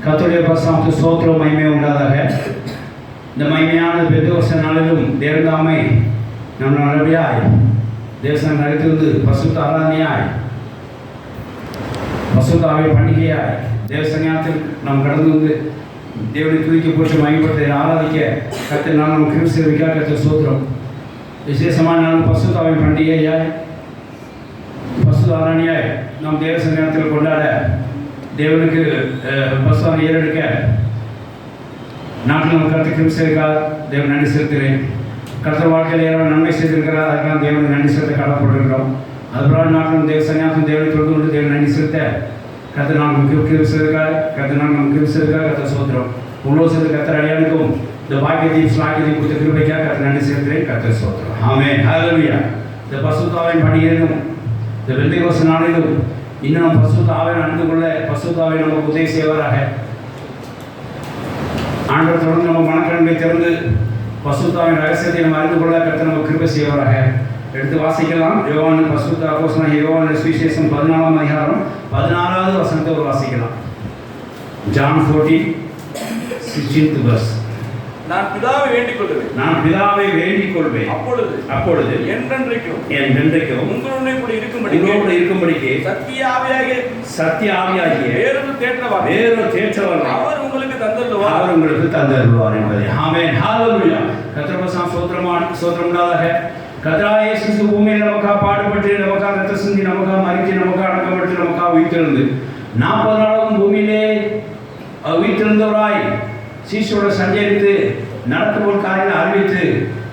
கர்த்தருடைய பரிசுத்த ஸ்தோத்திரம் மகிமை உண்டாதாக. இந்த மகிமையான பெந்தெகோஸ்தே நாளிலும் தேவதாமை நம் நல்லபடியாய் தேவசனம் நடத்திருந்து பரிசுத்த ஆராதனையாய் பரிசுத்த ஆவி பண்டிகையாய் தேவசனியாத்தில் நாம் கடந்து வந்து தேவனை துதிக்க போட்டு மகிமைப்படுத்த ஆராதிக்க கர்த்தர் நான் நம்ம கிருபை செய்வதற்காக கர்த்தர் ஸ்தோத்திரம். விசேஷமான நாள் பரிசுத்த ஆவி பண்டிகையாய் பரிசுத்த ஆராதனையாய் நாம் தேவசனியாத்தில் கொண்டாட தேவனுக்கு பரிசுத்த ஏறெடுக்க நாட்டில் நம்ம கருத்து கிருபை செய்வதற்காக தேவன் நன்றி செலுத்துகிறேன். கர்த்தர் வாழ்க்கையில் ஏதாவது நன்மை செய்திருக்கிறார், அதுக்கெல்லாம் தேவனுக்கு நன்றி செலுத்த கடமைப்பட்டிருக்கிறோம். அதுபோல் நாட்டிலும் தேவ சன்னியாசம் தேவனை தொழுது கொண்டு தேவன் நன்றி செலுத்த கர்த்தர் நான் நமக்கு கிருபை செய்வதற்காக கர்த்தர் நான் நமக்கு கிருபை செய்வதற்காக கர்த்தர் சோத்திரம். உலோசத்துக்கு கர்த்தர் அடியானுக்கும் இந்த பாக்கியத்தையும் ஸ்லாக்கியத்தையும் கொடுத்த கிருபைக்காக கர்த்தர் நன்றி செலுத்துகிறேன். கர்த்தர் சோத்திரம். ஆமென். ஹல்லேலூயா. இந்த பரிசுத்த ஆவியின் பண்டிகையிலும் இந்த பெந்தெகோஸ்தே நாளிலும் இன்னும் பரிசுத்த ஆவியை அணிந்து கொள்ள பரிசுத்த ஆவி நமக்கு உதவி செய்வாராக. ஆண்டவர் தொடர்ந்து நம்ம மனக்கண்மை திறந்து பரிசுத்த ஆவியின் ரகசியத்தை நம்ம அறிந்து கொள்ள கர்த்தர் நமக்கு கிருபை செய்வாராக. எடுத்து வாசிக்கலாம். யோவான் பரிசுத்த அப்போஸ்தலனாகிய யோவான் சுவிசேஷம் 14ஆம் அதிகாரம் 16வது வசனத்தை ஒரு வாசிக்கலாம். John 14:16 verse. நான் பிதாவை வேண்டிக் கொள்வேன் அப்பொழுது என்றென்றைக்கும் உங்களுடனே கூட இருக்கும்படிக்கு சத்திய ஆவியாகிய வேறொரு தேற்றவர் அவர் உங்களுக்கு தந்தருள்வார் என்பதை. ஆமென். ஹல்லேலூயா. கர்த்தருக்கு ஸ்தோத்திரம் உண்டாதாக. கர்த்தராகிய இயேசு கிறிஸ்து பூமியில் நமக்காக பாடுபட்டு நமக்காக ரத்தம் சிந்தி நமக்காக மரித்து நமக்காக அடக்கப்பட்டு நமக்காக உயிர்த்தெழுந்து 40 நாளும் பூமியிலே உயிர்த்தெழுந்தவராய் சீஷரோடு சஞ்சரித்து நடத்தும் காரியங்களை அறிவித்து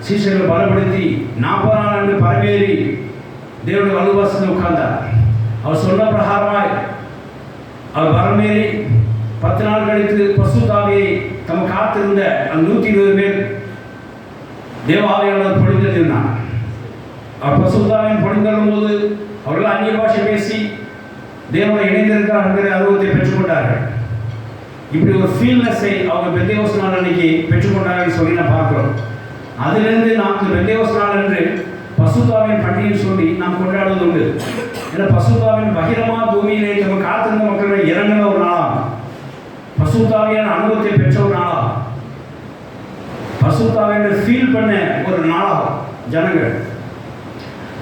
சீஷர்களை பலப்படுத்தி 40 நாள் அன்று பரவேறி தேவனுடைய வலுவாசத்தில் உட்கார்ந்தார். அவர் சொன்ன பிரகாரமாய் அவர் பரமேறி 10 நாள் கழித்து பரிசுத்த ஆவியை தம காத்திருந்த அந்த 120 பேர் தேவ ஆவியானவர் பொழிந்திருந்தார். அவர் பரிசுத்த ஆவியின் பொழிந்தள்ளும் போது அவர்கள் அந்நிய பாஷை பேசி தேவனை இணைந்திருக்கிறார் என்கிற அனுபவத்தை பெற்றுக்கொண்டார்கள். இப்படி ஒரு ஃபீல்னஸை அவங்க பெந்தெகோஸ்தே நாள் அன்னைக்கு பெற்றுக்கொண்டார்கள் சொல்லி நான் பார்க்கிறோம். அதிலிருந்து நாம் பெந்தெகோஸ்தே நாள் என்று பரிசுத்த ஆவியின் பண்டிகை சொல்லி நாம் கொண்டாடுவது உண்டு. ஏன்னா பரிசுத்த ஆவியின் பகிரமாக பூமியிலே நம்ம காத்திருந்த மக்களை இறங்கின ஒரு நாளாகும். பரிசுத்த ஆவியான அனுபவத்தை பெற்ற ஒரு நாளாகும். பரிசுத்த ஆவியை ஃபீல் பண்ண ஒரு நாளாகும் ஜனங்கள்.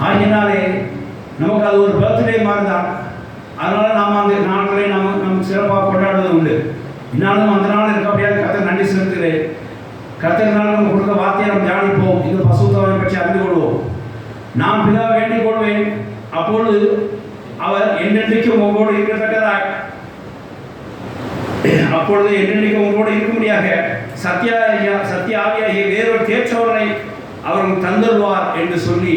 ஆகினாலே நமக்கு அது ஒரு பர்த்டே மாதிரி தான். அதனால நாம் அந்த நாட்களை நம்ம சிறப்பாக கொண்டாடுவது உண்டு. இன்னாலும் அந்த நாள் இருக்க அப்படியாது கர்த்தர் நன்றி செலுத்துகிறேன். கர்த்தர்னால நம்ம கொடுக்க வார்த்தையை நம்ம தியானிப்போம். இது பரிசுத்த ஆவியை பற்றி அறிந்து கொள்வோம். நான் பிதாவை வேண்டிக் கொள்வேன், அப்பொழுது அவர் என்றென்றைக்கும் உங்களோடு இருக்கத்தக்கதாய் அப்பொழுது என்றென்றைக்கும் உங்களோடு இருக்கும்படியாக சத்திய ஆவியாகிய வேறொரு தேற்றவரை அவர் தந்தருவார் என்று சொல்லி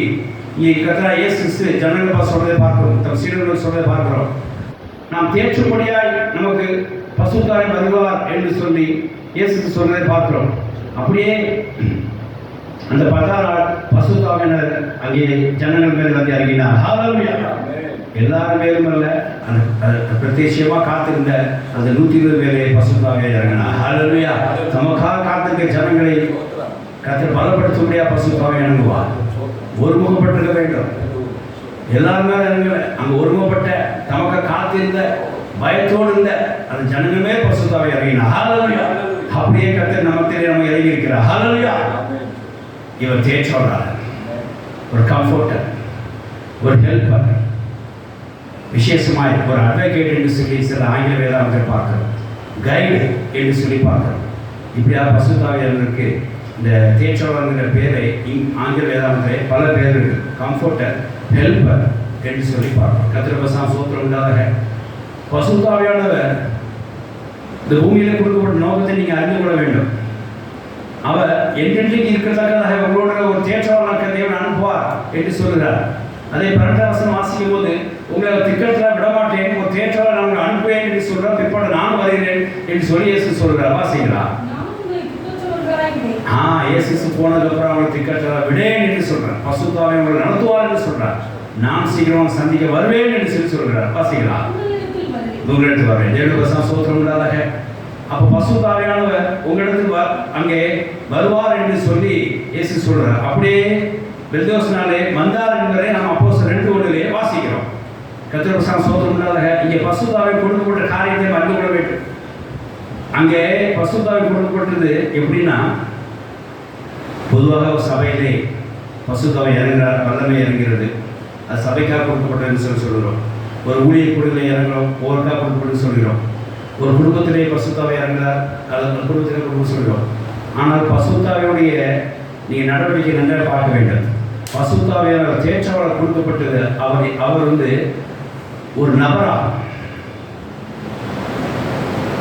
இங்கே கர்த்தராகிய இயேசு கிறிஸ்து ஜனங்கள் சொல்வதை பார்க்கிறோம். தம் சீடர்கள் சொல்வதை பார்க்கிறோம். நாம் தேற்றும்படியாய் நமக்கு பரிசுத்த ஆவி வருவார் என்று சொல்லி இயேசு சொல்வதை பார்க்கிறோம். அப்படியே அந்த 10 நாள் பரிசுத்த ஆவியானவர் அங்கே ஜனங்கள் மேல் வந்து இறங்கினார். ஹல்லேலூயா. எல்லாரும் மேலும் அல்ல, அந்த பிரத்யேகமாக காத்திருந்த அந்த 120 பேரை பரிசுத்த ஆவியானவர் இறங்கினார். ஹல்லேலூயா. நமக்காக காத்திருக்க ஜனங்களை கர்த்தர் பலப்படுத்தும்படியாக பரிசுத்த ஆவியானவர் இறங்குவார். ஒருமுகப்பட்டிருக்க வேண்டும். எல்லாருமே அங்கே ஒருமுகப்பட்ட தமக்கு காத்திருந்த பயத்தோடு இருந்த அந்த ஜனங்களுமே பரிசுத்த ஆவியானவர் இறங்கினார். ஹல்லேலூயா. அப்படியே கர்த்தர் நமக்கு நம்ம இறங்கி இருக்கிறார். ஹல்லேலூயா. இவர் தேற்றவர், ஒரு கம்ஃபர்டர், ஒரு ஹெல்ப்பர், விசேஷமாய் ஒரு அட்வொகேட் என்று சொல்லி சில ஆங்கில வேதாந்தத்தை பார்க்கிறோம். கைடு என்று சொல்லி பார்க்கிறோம். இப்படியா பரிசுத்த ஆவியானவருக்கு இந்த தேற்றவர்ங்கிற பேரை ஆங்கில வேதாந்தத்திலே பல பேர் இருக்கு. கம்ஃபர்டர், ஹெல்ப்பர் என்று சொல்லி பார்க்கிறோம். கர்த்தருக்கு ஸ்தோத்திரம் உண்டாதாக. பரிசுத்த ஆவியானவர் இந்த பூமியில கொடுக்கப்பட்ட நோக்கத்தை நீங்கள் அறிந்து கொள்ள வேண்டும். அவர் என்றென்றைக்கு இருக்கத்தக்கதாக உங்களோட ஒரு தேற்றவராக தேவன் அனுப்புவார் என்று சொல்கிறார். அதை 12 வசனம் வாசிக்கும் போது உங்களை திக்கத்தில் விடமாட்டேன், ஒரு தேற்றவரை நான் உங்களை அனுப்புவேன் என்று சொல்கிறார். பிற்பாடு நான் வருகிறேன் என்று சொல்லி இயேசு சொல்கிறார். வாசிங்களா? இயேசு போனதுக்கப்புறம் அவங்களை திக்கத்தில் விடேன் என்று சொல்கிறார். பரிசுத்த ஆவியை உங்களை நடத்துவார் என்று சொல்கிறார். நான் சீக்கிரமாக சந்திக்க வருவேன் என்று சொல்லி சொல்கிறார். வாசிங்களா? உங்களிடத்துக்கு வருவேன். தேவனுக்கு ஸ்தோத்திரம் உண்டாதாக. அப்போ பரிசுத்த ஆவியானவர் உங்களிடத்துக்கு அங்கே வருவார் என்று சொல்லி இயேசு சொல்கிறார். அப்படியே பெந்தெகோஸ்தே நாளே வந்தார் என்பதை நாம் அப்போஸ்தலர் 2:1 வாசிக்கிறோம். கர்த்தருக்கு ஸ்தோத்திரம் உண்டாதாக. இங்கே பரிசுத்த ஆவியை கொடுக்கப்பட்ட காரியத்தை அறிந்து கொள்ள வேண்டும். அங்கே பசுத்தாவி கொடுக்கப்பட்டது எப்படின்னா, பொதுவாக ஒரு சபையிலே பசுத்தாவி இறங்குறார், வல்லமை இறங்கிறது. அது சபைக்காக கொடுக்கப்பட்டதுன்னு சொல்கிறோம். ஒரு ஊழியர் குழுவில் இறங்குறோம், ஒவ்வொருக்காக கொடுக்கப்பட்டு சொல்கிறோம். ஒரு குடும்பத்திலே பசுத்தாவை இறங்குறார், அது குடும்பத்திலே கொடுக்க சொல்கிறோம். ஆனால் பசுத்தாவியுடைய நீங்கள் நடவடிக்கை நன்றாக பார்க்க வேண்டும். பசுத்தாவியான தேற்றவாளர் கொடுக்கப்பட்டது. அவர் ஒரு நபரா,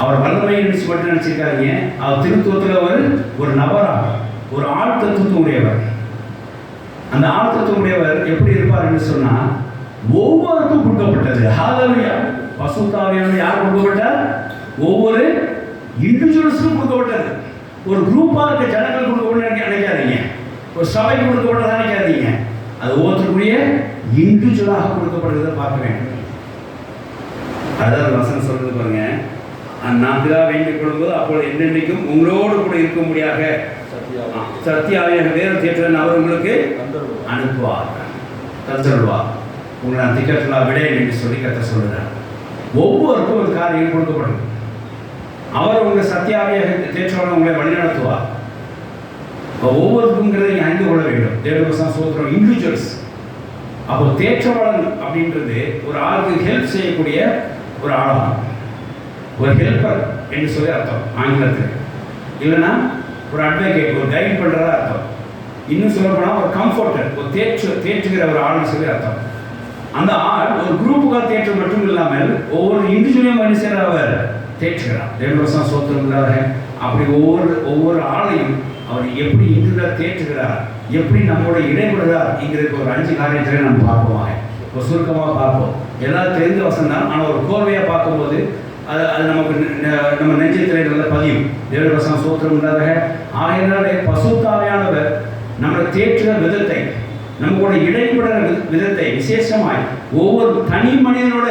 அவர் வல்லமை மட்டும் நினைச்சிருக்காங்க. அவர் திருத்துவத்தில் ஒரு நபரா, ஒரு ஆள் தத்துவம் உடையவர். அந்த ஆள் தத்துவம் உடையவர் எப்படி இருப்பார் என்று சொன்னா, ஒவ்வொருக்கும் கொடுக்கப்பட்டது. ஹல்லேலூயா. பசுத்தாவியான யார் கொடுக்கப்பட்டார்? ஒவ்வொரு இண்டிவிஜுவல்ஸுக்கும் கொடுக்கப்பட்டது. ஒரு குரூப்பாக இருக்க ஜனங்கள் கொடுக்கப்பட்ட நினைக்காதீங்க, ஒரு சபைக்கு கொடுக்கப்பட்டதா நினைக்காதீங்க. அது ஒவ்வொருத்தருக்குரிய இண்டிவிஜுவலாக கொடுக்கப்படுறதை பார்க்க வேண்டும். அதாவது வசனம் சொல்றது பாருங்க, நான் பிதா வேண்டிக் கொள்ளும்போது அப்பொழுது என்னென்னைக்கும் உங்களோடு கூட இருக்கும்படியாக சத்தியாவியாக வேறு தேற்றன் அவர் உங்களுக்கு அனுப்புவார், தந்துள்வார். உங்களை நான் திக்கற்றலா விடேன் என்று சொல்லி கத்த சொல்லுறார். ஒவ்வொருக்கும் ஒரு காரியம் கொடுக்கப்படும். அவர் உங்களை சத்தியாவியாக தேற்றவாளர் உங்களை வழிநடத்துவார். ஒவ்வொருக்குங்கிறத நீங்கள் அறிந்து கொள்ள வேண்டும். தேவவசனம் சோத்திரம் இண்டிவிஜுவல்ஸ். அப்போ தேற்றவாளன் அப்படின்றது ஒரு ஆளுக்கு ஹெல்ப் செய்யக்கூடிய ஒரு ஆளாகும், ஒரு ஹெல்ப்பர் என்று சொல்லி அர்த்தம் ஆங்கிலத்தில். இல்லைன்னா ஒரு அட்வொகேட், ஒரு கைட் பண்ணுறதா அர்த்தம். இன்னும் சொல்லப்போனால் ஒரு கம்ஃபர்டர், ஒரு தேற்றுகிற ஒரு ஆள்னு சொல்லி அர்த்தம். அந்த ஆள் ஒரு குரூப்புக்காக தேற்று மட்டும் இல்லாமல் ஒவ்வொரு இண்டிவிஜுவலையும் மனுஷன் அவர் தேற்றுகிறார். தேவவசனம் சோத்திரம் இல்லாத அப்படி ஒவ்வொரு ஆளையும் அவர் எப்படி இன்றுதான் தேற்றுகிறார், எப்படி நம்மளோட இடைபடுகிறார் என்கிறதுக்கு ஒரு 5 காரியத்தில் நம்ம பார்ப்போம். ஒரு சுருக்கமாக பார்ப்போம். எல்லாரும் தெரிந்த வசனம் தான், ஆனால் ஒரு கோர்வையாக பார்க்கும்போது அது நமக்கு நம்ம நெஞ்சத்திலே நல்ல பதியும். தேவவசனம் சோத்திரம் இல்லாத ஆகையினாலே பசுத்தாவியானவர் நம்மளை தேற்றுகிற விதத்தை, நம்மளோட இடைப்படுற விதத்தை, விசேஷமாய் ஒவ்வொரு தனி மனிதனோட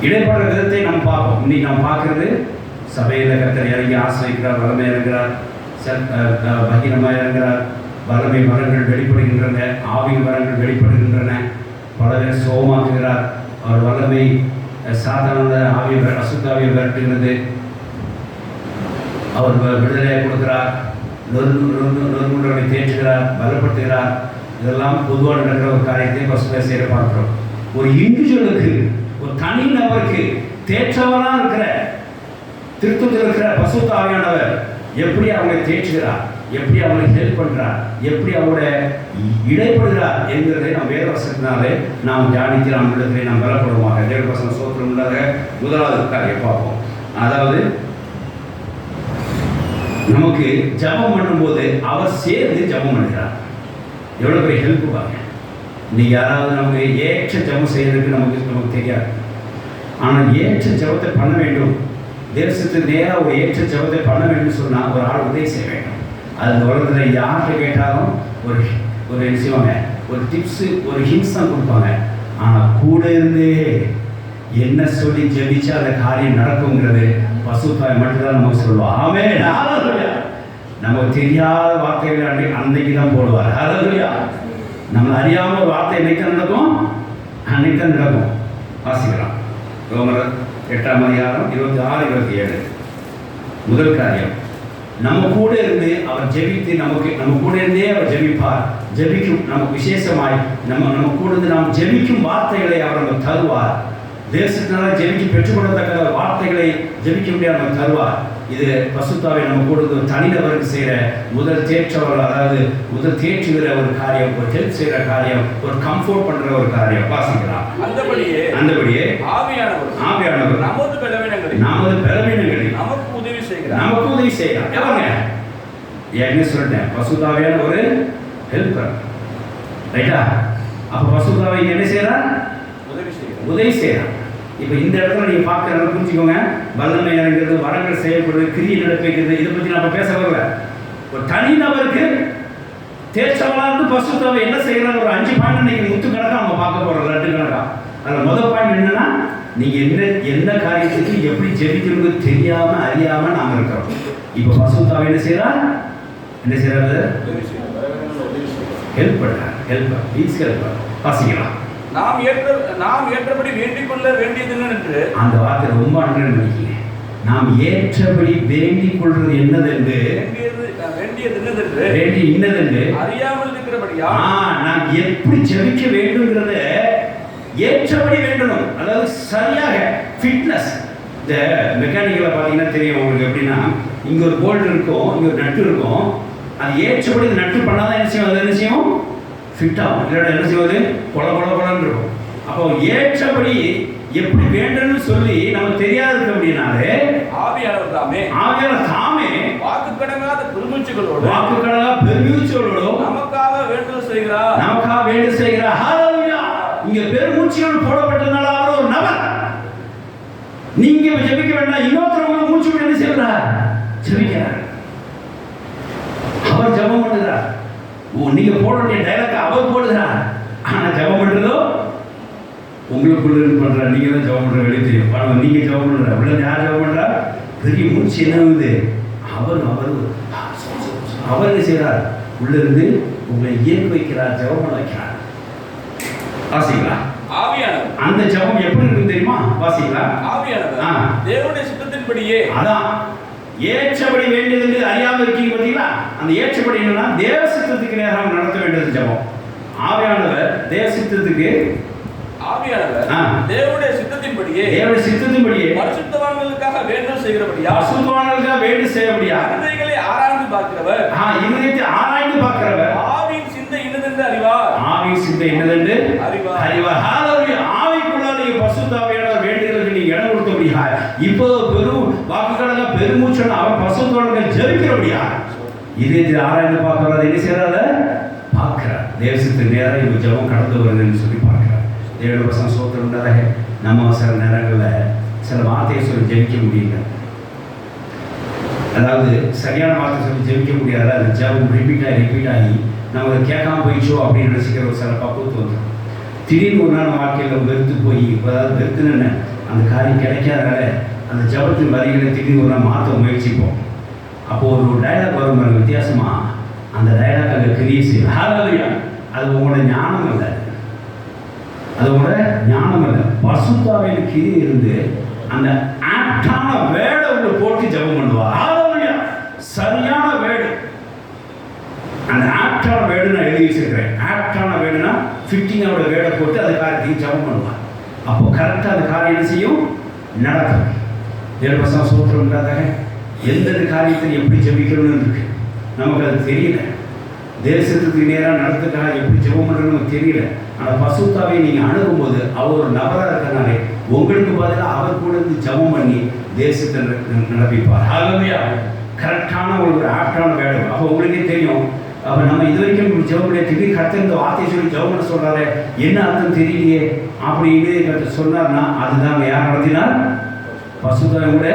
இடைப்படுற விதத்தை நம்ம பார்ப்போம். இன்னைக்கு நாம் பார்க்கறது சபையில் கர்த்தர் இறங்கி ஆசிரியக்கிறார், வல்லமை இறங்குகிறார், பகிரமாக இறங்குகிறார், வல்லமை வரங்கள் வெளிப்படுகின்றன, ஆவின் வரங்கள் வெளிப்படுகின்றன, பல பேர் சோகமாக்குகிறார். அவர் வல்லமை சாதாரண ஆவியை அசுத்தாவியை விரட்டுகிறது. அவர் விடுதலையை கொடுக்கிறார், நொறுங்குன்றவனை தேற்றுகிறார், பலப்படுத்துகிறார். இதெல்லாம் பொதுவாக நடக்கிற ஒரு காரியத்தை பசுவை செய்ய பார்க்கிறோம். ஒரு இண்டிவிஜுவலுக்கு, ஒரு தனி நபருக்கு தேற்றவராக இருக்கிற திருத்தத்தில் இருக்கிற பசுத்தாவியானவர் எப்படி அவங்களை தேற்றுகிறார், எப்படி அவங்களுக்கு ஹெல்ப் பண்ணுறார், எப்படி அவங்களோட இடைப்படுகிறார் என்கிறதை நாம் வேதவசனத்தினாலே நாம் தியானித்து நாம் இடத்திலே நாம் பலப்படுவோமாக. தேவவசன சோத்திரம் இல்லாத முதலாவது காரியம் பார்ப்போம். அதாவது நமக்கு ஜபம் பண்ணும்போது அவர் சேர்ந்து ஜபம் பண்ணுகிறார். எவ்வளோ பெரிய ஹெல்ப் பாருங்க. இன்னைக்கு யாராவது நமக்கு ஏற்ற ஜபம் செய்யறதுக்கு நமக்கு தெரியாது. ஆனால் ஏற்ற ஜபத்தை பண்ண வேண்டும், தேசத்துக்கு நேராக ஒரு ஏற்ற ஜபத்தை பண்ண வேண்டும் சொன்னால் ஒரு ஆள் உதவி செய்ய வேண்டும். அது உலகத்தில் யார்கிட்ட கேட்டாலும் ஒரு செய்வாங்க, ஒரு டிப்ஸு, ஒரு ஹிண்ட்ஸ் தான் கொடுப்பாங்க. ஆனால் கூட இருந்து என்ன சொல்லி ஜெபிச்சா அந்த காரியம் நடக்குங்கிறது பசுத்தாய் மட்டும்தான் நமக்கு சொல்லுவார். ஆமென். ஹல்லேலூயா. நமக்கு தெரியாத வார்த்தைகளை அன்னைக்கு தான் போடுவார். ஹல்லேலூயா. நம்ம அறியாமல் ஒரு வார்த்தை என்னைக்கு நடக்கும், அன்னைக்கு தான் நடக்கும். வாசிக்கலாம். ரோமர் 8ஆம் அதிகாரம் 26, 27. முதல் காரியம், நம்ம கூட இருந்து அவர் ஜெபித்து நம்ம கூட இருந்தே அவர் ஜெபிப்பார். ஜெபிக்கும் நமக்கு விசேஷமாய் நம்ம கூட இருந்து நாம் ஜெபிக்கும் வார்த்தைகளை அவர் நமக்கு தருவார். தேசத்தினால ஜெபிக்கு பெற்றுக்கொள்ளத்தக்க வார்த்தைகளை ஜெபிக்க முடியாது நமக்கு தருவார். இது பசுத்தாவை நம்ம கூட ஒரு தனிநபருக்கு செய்கிற முதல் தேற்றவர், அதாவது முதல் தேற்றுகிற ஒரு காரியம், ஒரு ஹெல்ப் செய்கிற காரியம், ஒரு கம்ஃபோர்ட் பண்ணுற ஒரு காரியம். வாசிக்கலாம். அந்தபடியே ஆவியானவர் நமது பலவீனங்களில் நமக்கு உதவி செய்கிறார். எவங்க என்ன சொல்லிட்டேன், பசுத்தாவியான ஒரு ஹெல்ப்பர். ரைட்டா? அப்போ பசுத்தாவை என்ன செய்கிறார்? உதவி செய்கிறார். இப்போ இந்த இடத்துல நீங்கள் பார்க்குறத புரிஞ்சுக்கோங்க. வல்லமை இறங்குறது, வரங்கள் செய்யப்படுறது, கிரியை நடப்பிக்கிறது, இதை பற்றி நம்ம பேச வரல. ஒரு தனிநபருக்கு தேர்ச்சவளாக பசுத்தாவை என்ன செய்கிறாங்க, ஒரு 5 பாயிண்ட் நீங்கள் முத்துக்கணக்காக நம்ம பார்க்க போகிறோம், 2 கணக்காக. அதில் முதல் பாயிண்ட் என்னன்னா, நீங்கள் என்ன காரியத்துக்கு எப்படி ஜெபிக்கிறது தெரியாமல் அறியாமல் நாம் இருக்கிறோம். இப்போ பசுத்தாவை என்ன செய்கிறாரு? ஹெல்ப் பண்ணுறார். ஹெல்ப்பர் வாசிக்கலாம். நாம் ஏற்றபடி வேண்டிக் கொள்ள வேண்டியது என்று அந்த வார்த்தை ரொம்ப அன்றே நினைக்கிறேன். நாம் ஏற்றபடி வேண்டிக் கொள்வது என்னதென்று வேண்டி இன்னதென்று அறியாமல் இருக்கிறபடியா நாம் எப்படி ஜெபிக்க வேண்டும்ங்கிறத ஏற்றபடி வேண்டணும். அதாவது சரியாக ஃபிட்னஸ். இந்த மெக்கானிக்கலை பார்த்தீங்கன்னா தெரியும் உங்களுக்கு. எப்படின்னா இங்கே ஒரு போல்ட் இருக்கும், இங்கே ஒரு நட்டு இருக்கும். அது ஏற்றபடி இந்த நட்டு பண்ணாதான் என்ன செய்யும், அது என்ன செய்யும், ஃபிட் ஆகும். இல்லைன்னா என்ன செய்வது, கொல கொல கொலன்னு இருக்கும். அப்போ ஏற்றபடி எப்படி வேண்டும்னு சொல்லி நமக்கு தெரியாது இருக்க அப்படின்னாலே ஆவியானவர் தாமே வாக்கு கடங்காத பெருமூச்சுகளோடு நமக்காக வேண்டுதல் செய்கிறார். ஹல்லேலூயா. இங்க பெருமூச்சுகள் போடப்பட்டதுனால அவர் ஒரு நபர். நீங்க ஜெபிக்க வேண்டாம், இன்னொருத்தர் மூச்சு விட்டு என்ன செய்கிறார், ஜெபிக்கிறார். அவர் ஜெபம் பண்ணுகிறார். நீங்க போட வேண்டிய டைலாக் அவர் போடுகிறார். ஆனா ஜெபம் பண்றதோ உங்களுக்குள்ள இருந்து பண்ற. நீங்க தான் ஜெபம் பண்ற வெளியே தெரியும். பாருங்க, நீங்க ஜெபம் பண்ற உள்ள யார் ஜெபம் பண்றா, பெரிய மூச்சு என்ன ஆகுது, அவர் என்ன செய்யறார், உள்ள இருந்து உங்களை இயக்க வைக்கிறார், ஜெபம் பண்ண வைக்கிறார். வாசிங்களா? ஆவியானவர் அந்த ஜெபம் எப்படி இருக்கு தெரியுமா? வாசிங்களா? ஆவியானவர் தேவனுடைய சித்தத்தின்படியே, அதான் ஏற்றபடி வேண்டியது அறியாம இருக்கீங்க பார்த்தீங்களா? அந்த ஏற்றபடி என்னன்னா தேவ சித்தத்துக்கு நேராக நடத்த வேண்டியது ஜெபம். ஆவியானவர் தேவ சித்தத்துக்கு தேவனுடைய சித்தத்தின்படியே பரிசுத்தவான்களுக்காக வேண்டுதல் செய்கிறபடியா இருதயங்களை ஆராய்ந்து பார்க்கிறவர், ஆவியின் சிந்தை இன்னதென்று அறிவார். ஆவிக்குள்ளாலே பரிசுத்த ஆவியானவர் வேண்டுதலுக்கு நீங்க இடம் கொடுத்தபடியா இப்போ பெரும் வாக்குகளாக பெருமூச்சு அவர் பரிசுத்தவான்கள் ஜெபிக்கிறபடியா இதயத்தில் ஆராய்ந்து பார்க்கிறார். என்ன செய்யறாரு, பார்க்கிறார். தேவசத்துக்கு நேரம் இவங்க ஜெபம் கடந்து வருதுன்னு சொல்லி பார்க்கிறார். தேவனுடைய வசனம் சோத்திரம் உண்டாக நம்ம சில நேரங்களில் சில வார்த்தையை சொல்லி ஜெபிக்க முடியல. அதாவது சரியான வார்த்தை சொல்லி ஜெபிக்க முடியாத அந்த ஜெபம் ரிப்பீட் ஆகி நம்ம அதை கேட்காம போயிடுச்சோ அப்படின்னு நினச்சிக்கிற ஒரு சில பக்குவத்து வந்துடும். திடீர்னு ஒரு நாள் வாழ்க்கையில் வெறுத்து போய், அதாவது வெறுத்துன்னு அந்த காரியம் கிடைக்காதனால அந்த ஜெபத்தின் வரிகளை திடீர்னு ஒரு நாள் மாற்ற முயற்சிப்போம். அப்போது ஒரு டைலாக் வரும் வித்தியாசமாக அந்த டைலாக் அங்கே கிரியை செய்யும். ஹல்லேலூயா. அது உங்களோட ஞானம் இல்லை, அதோட ஞானம் இல்லை, பரிசுத்தாவின் கிரி இருந்து அந்த ஆப்டான வேர்டை உள்ள போட்டு ஜெபம் பண்ணுவார். ஹல்லேலூயா. சரியான வேர்டு, அந்த ஆப்டான வேர்டு நான் எழுதி வச்சிருக்கிறேன். ஆப்டான வேர்டுனா ஃபிட்டிங்கோட வேர்டை போட்டு அந்த காரியத்தையும் ஜெபம் பண்ணுவார். அப்போ கரெக்டாக அந்த காரியம் என்ன செய்யும், நடக்கும். 7% சூத்திரம் இல்லாத எந்தெந்த காரியத்தை எப்படி ஜெபிக்கணும்னு இருக்கு, நமக்கு அது தெரியல. தேசத்துக்கு நேராக நடத்துக்காக எப்படி ஜெபம் பண்ணுறதுன்னு நமக்கு தெரியல. ஆனால் பசுத்தாவை நீங்கள் அணுகும்போது அவர் ஒரு நபராக இருக்கிறனாலே உங்களுக்கு பதிலாக அவர் கூட இருந்து ஜெபம் பண்ணி தேசத்தை நடப்பிப்பார். ஹல்லேலூயா. கரெக்டான ஒரு ஆப்டான வேலை. அப்போ உங்களுக்கே தெரியும். அப்போ நம்ம இது வரைக்கும் ஜெபம் பண்ணி திடீர்னு கரெக்டாக இந்த வார்த்தையை சொல்லி ஜெபம் பண்ண சொல்கிறாரு, என்ன அர்த்தம் தெரியலையே அப்படின்னு சொன்னார்னா அதுதான் யார் நடத்தினார், பசுத்தாவை கூட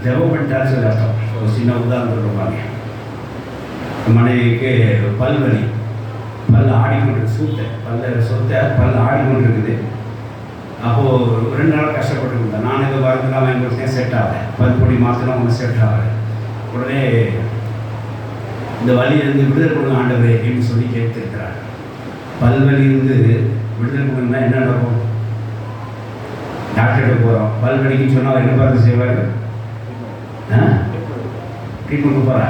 ஜெபம் பண்ணிட்டாரு சொல்லி அர்த்தம். ஒரு சின்ன உதாரணம் சொல்லுவாங்க. மனைவிக்கு பல்வலி, பல் ஆடிக்கொண்டு பல் ஆடிக்கொண்டிருக்குது. அப்போது 2 நாள் கஷ்டப்பட்டுருந்தேன். நான் எதுவும் மருந்துலாம் வாங்கி கொடுத்தேன், செட் ஆகலை. பல் பொடி மாற்றினா ஒன்றும் செட் ஆகலை. உடனே இந்த வலியிலிருந்து விடுதலை கொடுங்க ஆண்டவரே அப்படின்னு சொல்லி கேட்டுருக்கிறார். பல்வலியிலிருந்து விடுதலை கொடுங்கன்னா என்ன நடக்கும், டாக்டர்கிட்ட போகிறோம். பல்வலிக்குன்னு சொன்னால் அவர் என்ன பார்த்து செய்வார், ட்ரீட்மெண்ட் கொடுப்பாரா?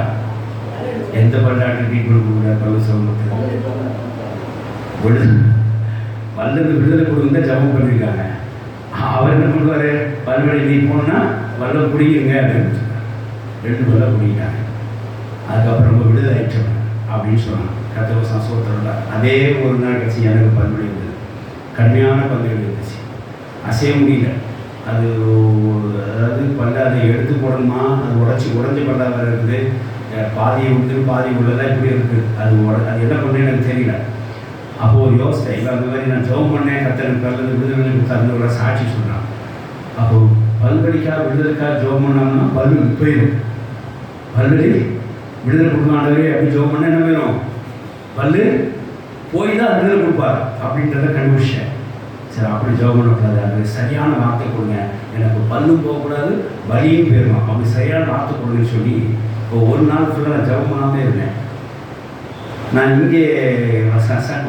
எந்த பல்லாட்டு ட்ரீட்மெண்ட் கொடுக்குற பல்லு சொல்லுறது பல்லுக்கு விடுதலை கொடுங்க ஜபம் பண்ணியிருக்காங்க. அவர் என்ன பண்ணுவார், பல்வழி நீ போனா வல்ல குடிங்க அப்படின்னு சொன்னார். 2 பல்ல குடிக்கிறாங்க. அதுக்கப்புறம் விடுதலை ஆயிடுச்சு அப்படின்னு சொன்னாங்க. கர்த்தர் சோத்திரம்ல அதே ஒரு நாள் கட்சி எனக்கு பல்வழி இருந்தது, கடுமையான பல்வழி இருந்துச்சு, அசைய முடியல. அது அதாவது பல்ல அதை எடுத்து போடணுமா, அது உடஞ்ச பல்லா வேறு இருக்குது, பாதியை விட்டு பாதி உள்ளதான் இப்படி இருக்குது. அது என்ன பண்ணு எனக்கு தெரியல. அப்போது யோசித்தேன், இல்லை அந்த மாதிரி நான் ஜெபம் பண்ணேன், கர்த்தர் பல்லது விடுதலை கொடுத்தாருன்னு சாட்சி சொன்னான். அப்போது பல்வலிக்காக விடுதலுக்காக ஜெபம் பண்ணோம்னா பல்லு போயிடும். பல்வலி விடுதலை கொடுக்காண்டவே அப்படி ஜெபம் பண்ண என்ன வேணும், பல்லு போய் தான் விடுதலை கொடுப்பார் அப்படின்றத கண்டுபிடிச்சேன். சரி, அப்படி ஜெபம் பண்ணக்கூடாது, அப்படி சரியான வார்த்தை கொடுங்க, எனக்கு பல்லும் போகக்கூடாது வலியும் போயிடும், அப்படி சரியான வார்த்தை கொடுங்கன்னு சொல்லி இப்போ ஒரு நாள் ஃபுல்லாக நான் ஜெபம் பண்ணாமே இருந்தேன். நான் இங்கே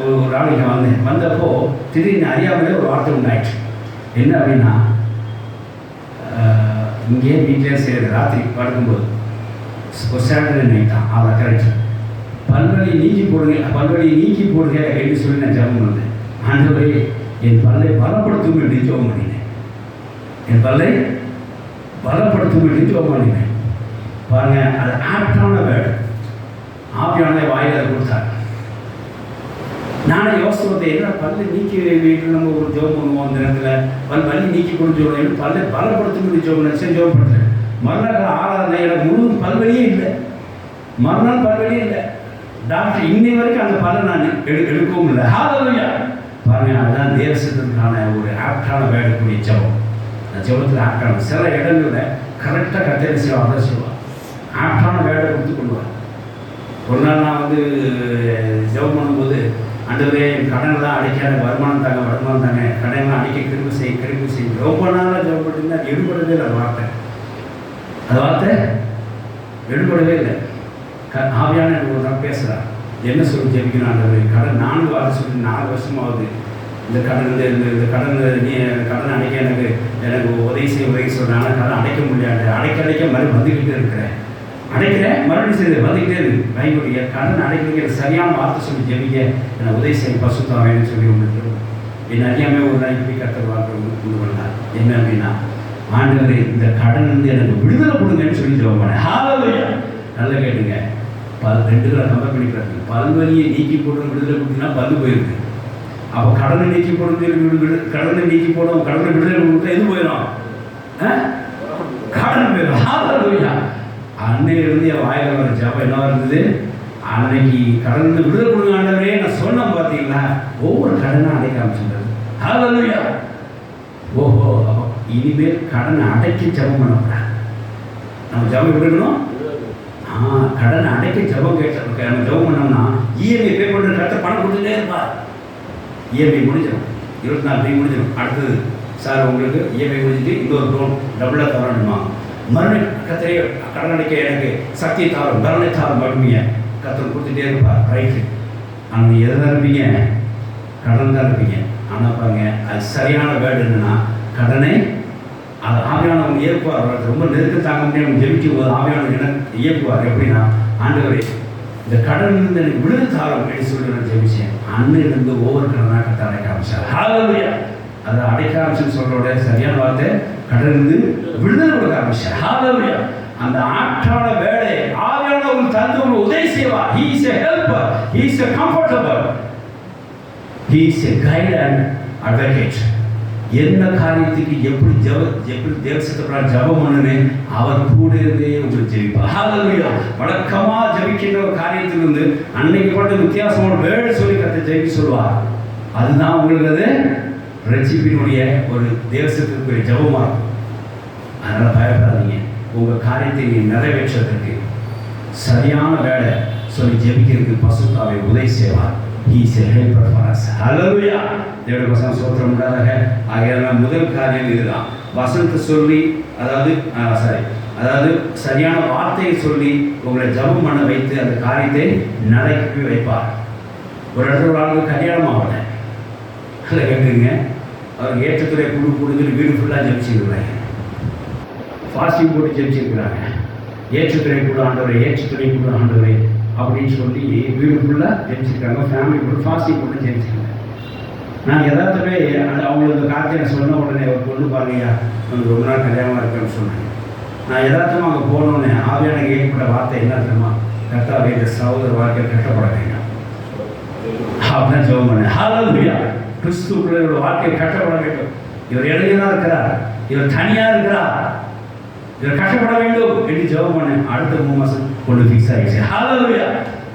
ஒரு நாளைக்கு வந்தப்போ திடீர்னு அறியாமலே ஒரு வார்த்தை உண்டாயிடுச்சு. என்ன அப்படின்னா, இங்கே வீட்டிலே செய்கிறது. ராத்திரி படுக்கும்போது ஒரு சாட்டர்டே நைட் தான், அதை கரெக்ட். பல்வலி நீக்கி போடுங்க என்று சொல்லி நான் ஜெபம் பண்ணேன். ஆண்டவரே என் பல்லை பலப்படுத்தும் என்று ஜெபம் பண்ணினேன். என் பல்லை பலப்படுத்தும் என்று ஜெபம் பண்ணினேன். பாருங்க, அது ஆப்டான வேர்டு. ஆவியானவரே வாயில் அதை கொடுத்தார். நானே யோசித்து என்ன பல்லை நீக்கி வீட்டில் நம்ம ஒரு ஜெபம் பண்ணுவோம். அந்த நேரத்தில் வலி நீக்கி கொடுத்து ஜெபம், பல்லை பலப்படுத்தும் ஜெபம் நினச்சேன். ஜெபம் பண்ணுறேன். மறுநாள் ஆறாவது எனக்கு முழுவதும் பல்வலியே இல்லை. மறுநாள் பல்வலியே இல்லை. டாக்டர் இன்னை வரைக்கும் அந்த பல்லை நான் எடுக்கவும் இல்லை. ஹல்லேலூயா. பாருங்க, அதுதான் தேவசத்துக்கான ஒரு ஆப்டான வேடக்கூடிய ஜெபம். அந்த ஜெபத்தில் ஆப்டான சில இடங்களில் கரெக்டாக கத்தேரி செய்வான், அதை செய்வான். ஆப்டான வேடை கொடுத்து கொள்வார். ஒரு நாள் நான் வந்து ஜெபம் பண்ணும்போது, ஆண்டவரே கடனெல்லாம் அடைக்காத, வருமானம் தாங்க, கடனெல்லாம் அடைக்க கிருபை செய். ரொம்ப நாளாக ஜெபம் பண்ணிங்கன்னா எடுபடவே இல்லை. அந்த வார்த்தை எடுபடவே இல்லை. ஆவியான எனக்கு ஒரு நாள் பேசுகிறார். என்ன சொல்லி ஜெபிக்கணும் ஆண்டவரே, கடன் 4 வாரம் சொல்லி 4 வருஷமாகுது. இந்த கடன் அடைக்க எனக்கு உதவி சொல்கிறாங்க. கடன் அடைக்க முடியாது. அடைக்க மறுபடியும் வந்துக்கிட்டே இருக்கிறேன். மறுபடியும் செய்து வந்துக்கிட்டே இருக்கு. பயன்படுங்க கடன் அடைக்கிறதுக்கு சரியான வார்த்தை சொல்லி ஜெபிக்க எனக்கு உதவி செய்ய பசுத்தம் வேணும்னு சொல்லி உங்களுக்கு என் அறியாமல் ஒரு நாள் இப்படி கத்தர் வார்த்தை கொண்டு வந்தார். என்ன அப்படின்னா, ஆண்டவரே இந்த கடன் எனக்கு விடுதலை கொடுங்கன்னு சொல்லி ஜெபம் பண்ணேன். ஹல்லேலூயா. நல்லா கேட்டுங்க. 2 கம்பேர் பண்ணிக்கிறாங்க. பல்வலியை நீக்கி போட்டு விடுதலை கொடுத்தீங்கன்னா பல்லு போயிருக்கு. அப்போ கடனை நீக்கி போடுறது, கடனை விடுதலை கொடுத்தா எது போயிடும்? கடன் போயிடும். ஹல்லேலூயா. அன்னையிலிருந்து என் வாயில் வர ஜெபம் என்ன இருந்தது? அன்னைக்கு கடன் விடுதலை கொடுங்க ஆண்டவரே நான் சொன்னேன். பார்த்தீங்களா, ஒவ்வொரு கடனை அடைக்க ஆரம்பிச்சுட்டாரு. ஹல்லேலூயா. ஓஹோ, அப்போ இனிமேல் கடனை அடைக்க ஜெபம் பண்ணக்கூடாது. நம்ம ஜெபம் எடுக்கணும். கடனை அடைக்க ஜெபம் நம்ம ஜெபம் பண்ணோம்னா இஎம்ஐ பே பண்ணுற கரெக்டாக பணம் கொடுத்துட்டே இருப்பார். இஎம்ஐ முடிஞ்சிடும், 24 தேதி முடிஞ்சிடும். அடுத்தது சார் உங்களுக்கு இஎம்ஐ முடிஞ்சிட்டு இன்னொரு லோன் டபுளாக தரணுமா, மறுபடியும் கத்தரை கடன் அடைக்க எனக்கு சக்தி தாரும், பலனை தாரும் பண்ணுவீங்க. கத்தர் கொடுத்துட்டே இருப்பார். ரைட்டு. ஆனால் நீங்கள் எதை தான் இருப்பீங்க? கடன் தான் இருப்பீங்க. ஆனால் பாருங்க, அது சரியான வேர்டு என்னன்னா, கடனை அது ஆவியானவங்க இயக்குவார். ரொம்ப நெருக்க தாங்க முடியாது ஜெபிக்கும் போது ஆவியானவர் என்ன இயக்குவார். எப்படின்னா, ஆண்டவரே இந்த கடன் இருந்து எனக்கு விடுதலை தாரம் அப்படின்னு சொல்லி நான் ஜெபிச்சேன். அன்னிலிருந்து ஒவ்வொரு கடனாக கத்த அடைக்க ஆரம்பிச்சார். ஹல்லேலூயா. அதை அடைக்க ஆரம்பிச்சுன்னு சொல்றோட சரியான வார்த்தை, கடன் இருந்து விடுதலை கொடுக்க ஆரம்பிச்சார். ஹல்லேலூயா. அந்த ஆற்றான வேலை ஆவியானவர் தந்து ஒரு உதவி செய்வார். He is a helper, he is a comforter, he is a guide and advocate. என்ன காரியத்துக்கு எப்படி தேவசத்தை ஜெபம் பண்ணுன்னு அவர் கூட இருந்தே உங்களுக்கு ஜெபிப்பார். ஹல்லேலூயா. வழக்கமாக ஜெபிக்கின்ற ஒரு காரியத்திலிருந்து அன்னைக்கு போட்ட வித்தியாசமான வேர்டு சொல்லி கத்த ஜெபிக்க சொல்லுவார். அதுதான் உங்களுக்கு அது ரட்சிப்பினுடைய ஒரு தேவசத்துக்குரிய ஜெபமாக இருக்கும். அதனால் பயப்படாதீங்க. உங்கள் காரியத்தை நிறைவேற்றுவதற்கு சரியான வேலை சொல்லி ஜெபிக்கிறதுக்கு பசுத்தாவை உதவி செய்வார். He is a helper for us. Hallelujah. தேவனுடைய வசனம் ஸ்தோத்திரம் உண்டாதாக. ஆகையால் முதல் காரியம் இதுதான். வசனத்தை சொல்லி அதாவது சரியான வார்த்தையை சொல்லி உங்களை ஜெபம் பண்ண வைத்து அந்த காரியத்தை நடக்கி வைப்பார். ஒரு இடத்துல ஒரு ஆளுக்கு கல்யாணம் ஆகல, அதில் கேட்டுங்க, அவர் ஏற்றத்துறை கொடுத்துட்டு வீடு ஃபுல்லாக ஜெபிச்சுருக்கிறாங்க. ஃபாஸ்டிங் போட்டு ஜெபிச்சிருக்கிறாங்க. ஏற்றுத்துறை கூட ஆண்டவரை அப்படின்னு சொல்லி வீடு ஃபுல்லாக ஜெபிச்சிருக்காங்க. ஃபேமிலி கூட ஃபாஸ்டிங் போட்டு ஜெபிச்சிருக்காங்க. நான் எதார்த்தமே அவங்களுக்கு கார்த்திகை சொன்ன உடனே ஒரு பொண்ணு பாருங்கய்யா, எனக்கு ரொம்ப நாள் கல்யாணமாக இருக்குன்னு சொன்னாங்க. நான் எதார்த்தமாக அங்கே போனோடனே ஆவியான ஏற்பட்ட வார்த்தை என்ன தெரியுமா? கர்த்தாவே இந்த சகோதர வாழ்க்கை கட்டப்பட வேண்டாம் அப்படின்னு ஜெபம் பண்ணேன். ஹல்லேலூயா. கிறிஸ்துவுக்குள்ள இவரோட வாழ்க்கை கட்டப்பட வேண்டும். இவர் இடையிலாம் இருக்கிறார், இவர் தனியாக இருக்கிறார், இவர் கஷ்டப்பட வேண்டும் என்று ஜெபம் பண்ணேன். அடுத்த 3 மாதம் கொண்டு ஃபிக்ஸ் ஆகிடுச்சு. ஹல்லேலூயா.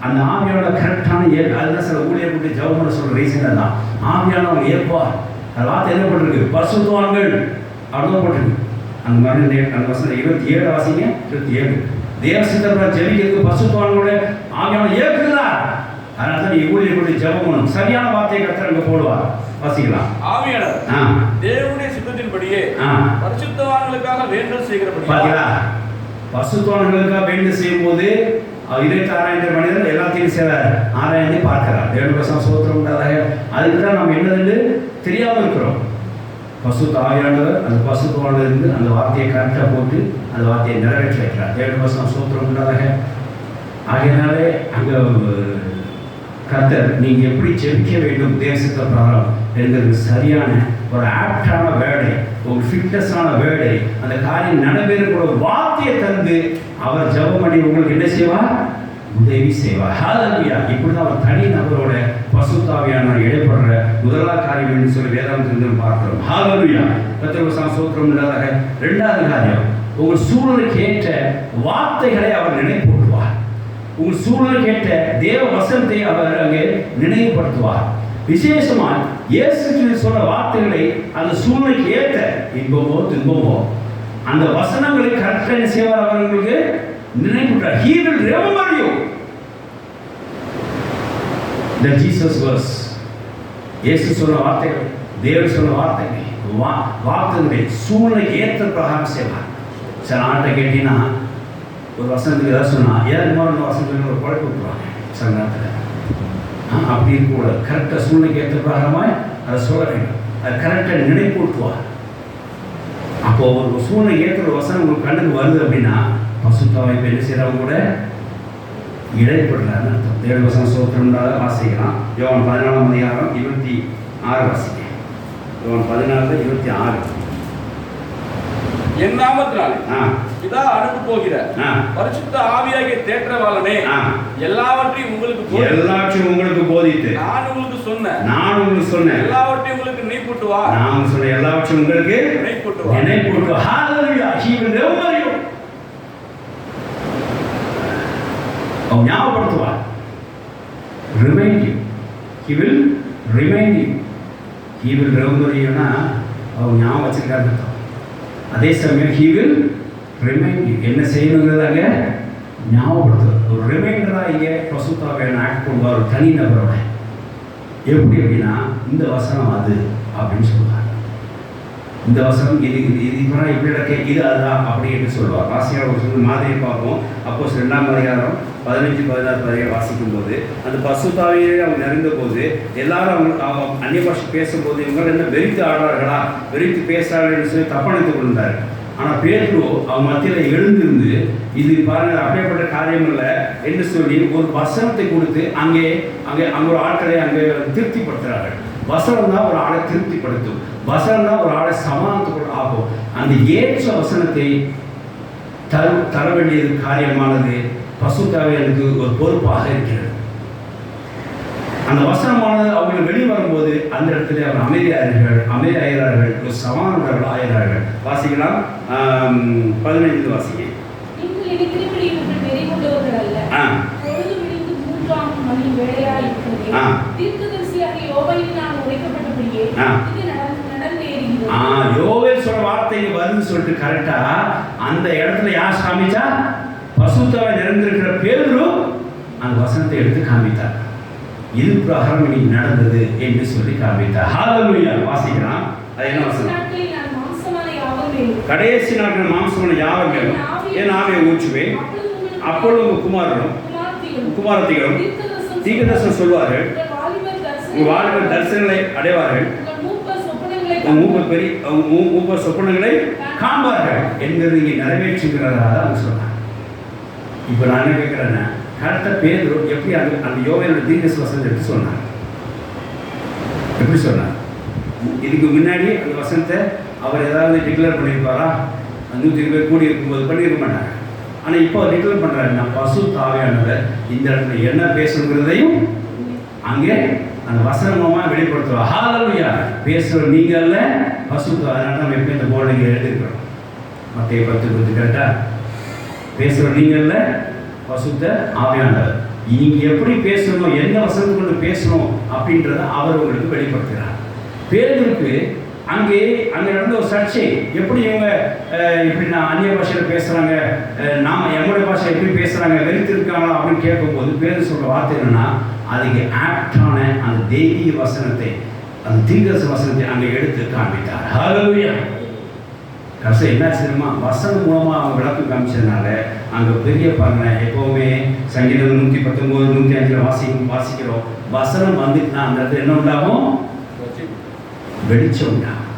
அந்த ஆவியோட கரெக்டான அதுதான் சில ஊழியர் கூட்டி ஜெபம் பண்ண சொல்கிற ரீசன் தான். ஆவியானவங்க ஏற்பார். அந்த வார்த்தை என்ன போட்டிருக்கு? பரிசுத்தவான்கள் அப்படிதான் போட்டிருக்கு. அந்த மாதிரி அந்த வசனம் 27 வாசிங்க. 27 தேவசித்தர் ஜெபிக்கிறதுக்கு பரிசுத்தவான்களோட ஆவியான ஏற்கிறார். அதனால தான் நீ ஊழியர் கூட்டி ஜெபம் பண்ணணும். சரியான வார்த்தையை கர்த்தர் அங்கே போடுவார். வாசிக்கலாம். ஆவியானவர் தேவனுடைய சித்தத்தின்படியே பரிசுத்தவான்களுக்காக வேண்டல் செய்கிறபடி. பாத்தீங்களா? பரிசுத்தவான்களுக்காக வேண்டல் செய்யும்போது 26,000 மனிதர்கள் எல்லாத்தையும் ஆராய்ந்து பார்க்கிறார். தேவனுடைய வசனம் ஸ்தோத்திரம் உண்டாதாக. அதுக்கு தான் நம்ம என்னதுன்னு தெரியாமல் இருக்கிறோம். பசுத்த ஆவியானவர் அந்த பசுத்தோடு இருந்து அந்த வார்த்தையை கரெக்டாக போட்டு அந்த வார்த்தையை நிறைவேற்றி வைக்கிறார். தேவ வசனம் சூத்திரம் உண்டாக. ஆகையினாலே அங்கே கர்த்தர் நீங்கள் எப்படி ஜெபிக்க வேண்டும் தேசத்தை பிரகாரம் என்கிறது சரியான ஒரு ஆப்டான வேர்டை, ஒரு ஃபிட்னஸான வேர்டை, அந்த காரியம் நடைபெறுகிற ஒரு வார்த்தையை தந்து அவர் ஜெபம் பண்ணி உங்களுக்கு என்ன செய்வார்? உதவி செய்வார். ஹல்லேலூயா. இப்படி தான் அவர் தனி நபரோட பசுத்த ஆவியானவர் இடைப்படுற முதலாவது காரியம் என்று சொல்லி வேதாந்தத்திலிருந்து பார்க்கிறோம். ஹல்லேலூயா. கர்த்தருக்கு ஸ்தோத்திரம் உண்டாக. இரண்டாவது காரியம், உங்கள் சூழலுக்கு ஏற்ற வார்த்தைகளை அவர் நினைப்பூட்டுவார். உங்கள் சூழலுக்கு ஏற்ற தேவ வசனத்தை அவர் அங்கே நினைவுபடுத்துவார். விசேஷமாக இயேசு சொன்ன வார்த்தைகளை அந்த சூழ்நிலைக்கு ஏற்ற இன்பமோ துன்பமோ அந்த வசனங்களை கரெக்டாக செய்வார். அவர்களுக்கு நினைவுபடுத்தார். He will remember you. The Jesus verse. இயேசு சொன்ன வார்த்தைகள், தேவன் சொன்ன வார்த்தைகள், வார்த்தைகளை சூழ்நிலைக்கு ஏற்ற பிரகாரம் செய்வார். சில ஆட்டை கேட்டீங்கன்னா ஒரு வசனத்துக்கு ஏதாவது சொன்னால் ஏதாவது மாதிரி வசனத்துக்கு ஒரு குழப்பம் விட்டுருவாங்க சில நேரத்தில். அப்படி இருக்கக்கூடாது. கரெக்டாக சூழ்நிலைக்கு ஏற்ற பிரகாரமாக அதை சொல்ல வேண்டும். அதை கரெக்டாக நினைப்பூட்டுவார். அப்போது ஒரு சூழ்நிலை ஏற்ற ஒரு வசனம் உங்களுக்கு கண்ணுக்கு வருது அப்படின்னா பசுத்த ஆவி என்ன செய்கிறவங்க கூட இடைப்படுறாருன்னு அர்த்தம். தேவ வசனம் சோத்திரம்னால வாசிக்கலாம். யோவான் 14:26 வாசிக்க. யோவான் 14:26. என் நாமத்தினாலே இதா அனுப்ப போகிற பரிசுத்த ஆவியாகிய தேற்றவாளனே எல்லாவற்றையும் உங்களுக்கு போதித்து நான் உங்களுக்கு சொன்ன எல்லாவற்றையும் உங்களுக்கு நினைப்பூட்டுவார். நான் சொன்ன எல்லாவற்றையும் உங்களுக்கு நினைப்பூட்டுவார். ஹல்லேலூயா. He will remember you. Our ஞாபகப்படுத்துவார். Remind you. He will remind you. He will remember you. அவர் ஞாபகம் வச்சிருக்காரு. அதே சமயம் he will remind you. என்ன செய்யணுங்கிறதாக ஞாபகப்படுத்துவார். ஒரு ரிமைண்டராக இங்கே பசுத்த ஆவியான ஆக்ட் பண்ணுவார். ஒரு தனி நபரோட எப்படி அப்படின்னா இந்த வசனம் அது அப்படின்னு சொல்லுவார். இந்த வசனம் இது இப்போனா இப்படி நடக்க இது அதுதான் அப்படி என்று சொல்லுவார். வாசியாக ஒரு சொல்லி மாதிரி பார்ப்போம். அப்போ 2ஆம் அதிகாரம் 15-16 வாசிக்கும் போது அந்த பசுத்த ஆவியை அவங்க நிறைந்த போது எல்லாரும் அவங்க அந்நிய பாஷை பேசும்போது இவங்க என்ன வெறித்து ஆடுறார்களா, வெறித்து பேசுகிறார்கள் சொல்லி தப்பணித்துக் கொண்டிருந்தார். ஆனால் பேதுரு அவங்க மத்தியில் எழுந்திருந்து இது பாருங்கள் அப்படியேப்பட்ட காரியம் இல்லை என்று சொல்லி ஒரு வசனத்தை கொடுத்து அங்கே ஒரு ஆட்களை அங்கே திருப்திப்படுத்துகிறார்கள். வசனம் தான் ஒரு ஆளை திருப்திப்படுத்தும். வசனம் தான் ஒரு ஆளை சமாதானத்துக்குள் ஆகும். அந்த ஏற்ற வசனத்தை தர வேண்டியது காரியமானது பசுத்த ஆவியானவருக்கு ஒரு பொறுப்பாக இருக்கிறது. அந்த வசனமானது அவங்களுக்கு வெளியே வரும்போது அந்த இடத்துல அவர் அமைதியாகிறார்கள், ஒரு சமாதானர்கள் ஆகிறார்கள். வாசிக்கலாம். 15 வாசிங்க. யோவேல் சொல்ற வார்த்தை வருதுன்னு சொல்லிட்டு கரெக்டா அந்த இடத்துல யார் காமிச்சா? பசுத்த ஆவி நிறைந்திருக்கிற பேதுரு அந்த வசனத்தை எடுத்து காமித்தார். இது பிரகாரம் இன்னைக்கு நடந்தது என்று சொல்லி காமித்தார். ஹல்லேலூயா. வாசிக்கலாம். அது என்ன வசனம்? கடைசி நாட்கள் மாம்சமான யாவர் மேலும் என் ஆவியை ஊற்றுவேன். அப்பொழுது உங்கள் குமாரத்திகளும் தீர்க்கதரிசனம் சொல்வார்கள். உங்கள் வாலிபர் தரிசனங்களை அடைவார்கள். மூப்பர் சொப்பனங்களை காண்பார்கள் என்கிறது இங்கே நிறைவேற்றுகிறதா தான் சொன்னார். இப்போ நான் என்ன கேட்குறேன்னா கரெக்டாக பேதுரு எப்படி அந்த யோவேலோட தீர்க்க வசனத்தை எடுத்து சொன்னார்? எப்படி சொன்னார்? இதுக்கு முன்னாடி அந்த வசனத்தை அவர் ஏதாவது டிக்ளேர் பண்ணியிருப்பாரா? 120 பேர் கூடி இருக்கும்போது பண்ணியிருக்க மாட்டாங்க. ஆனால் இப்போ அவர் டிக்ளேர் பண்ணுறாரு, நான் பசுத்த ஆவியானவர் இந்த இடத்துல என்ன பேசணுங்கிறதையும் அங்கே அந்த வசனமாக வெளிப்படுத்துவார். ஹல்லேலூயா. பேசுகிற நீங்கள் பசுத்த. அதனால நம்ம எப்போ இந்த போர்டு இங்கே எழுதிருக்கிறோம். மத்திய 10 கரெக்டாக பேசுகிற நீங்கள் பசுத்த ஆவியானவர். நீங்கள் எப்படி பேசணும், எந்த வசனத்தை கொண்டு பேசணும் அப்படின்றத அவர் உங்களுக்கு வெளிப்படுத்துகிறார். பேதுருக்கு அங்கே நடந்த ஒரு சர்ச்சை. எப்படி இவங்க இப்படி நான் அந்நிய பாஷையில் பேசுகிறாங்க, நாம் எங்களுடைய பாஷை எப்படி பேசுகிறாங்க, வெறுத்திருக்காங்களா அப்படின்னு கேட்கும்போது பேர் சொல்கிற வார்த்தை என்னென்னா அதுக்கு ஆப்டான அந்த தெய்வீக வசனத்தை, அந்த தீர்க்க வசனத்தை அங்கே எடுத்து காண்பித்தார். ஹல்லேலூயா. கடைசி என்ன தெரியுமா? வசனம் மூலமாக அவங்க விளக்கம் காமிச்சதுனால அங்கே பெரிய பாருங்க. எப்போவுமே சங்கீதம் 119, 105 வாசிக்கிறோம். வசனம் வந்துட்டுனா அந்த இடத்துல என்ன உண்டாகும்? வெளிச்சம் உண்டாகும்.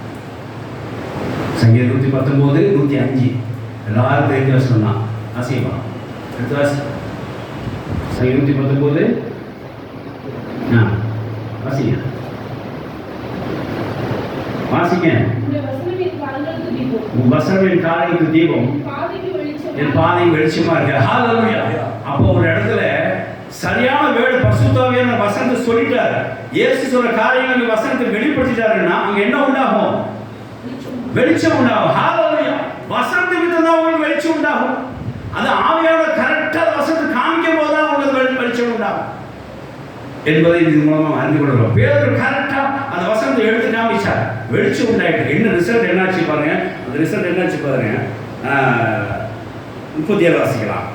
சங்கீதம் 119, 105 எல்லாரும் தெரிஞ்ச வசனம் தான். வாசிப்பா, அடுத்த வாசி. சங்கீதம் 119 வாசிங்க, வாசிங்க. உன் வசனம் என் காலைக்கு தீபம், என் பாதை வெளிச்சமா இருக்கு. ஹalleluya. அப்போ ஒரு இடத்துல சரியான வேடு பரிசுத்தாவியான வசனத்தை சொல்லிட்டாரு. இயேசு சொல்ற காரியங்களை வசனத்தை வெளிப்படுத்திட்டாருன்னா அங்க என்ன உண்டாகும்? வெளிச்சம் உண்டாகும். ஹalleluya. வசனத்தை விட்டு தான் உங்களுக்கு வெளிச்சம் உண்டாகும். அது ஆவியானவர் கரெக்டா வசனத்தை காமிக்கும் போது தான் உங்களுக்கு வெளிச்சம் உண்டாகும் என்பதை இது மூலமா அறிந்து கொள்கிறோம். பேதுரு கரெக்டா அந்த வசனத்தை எடுத்து காமிச்சார், வெளிச்சம் உண்டாயிட்டு. என்ன ரிசல்ட் என்னாச்சு பாருங்க. அந்த ரிசல்ட் என்னாச்சு பாருங்க. 37 வாசிக்கலாம்.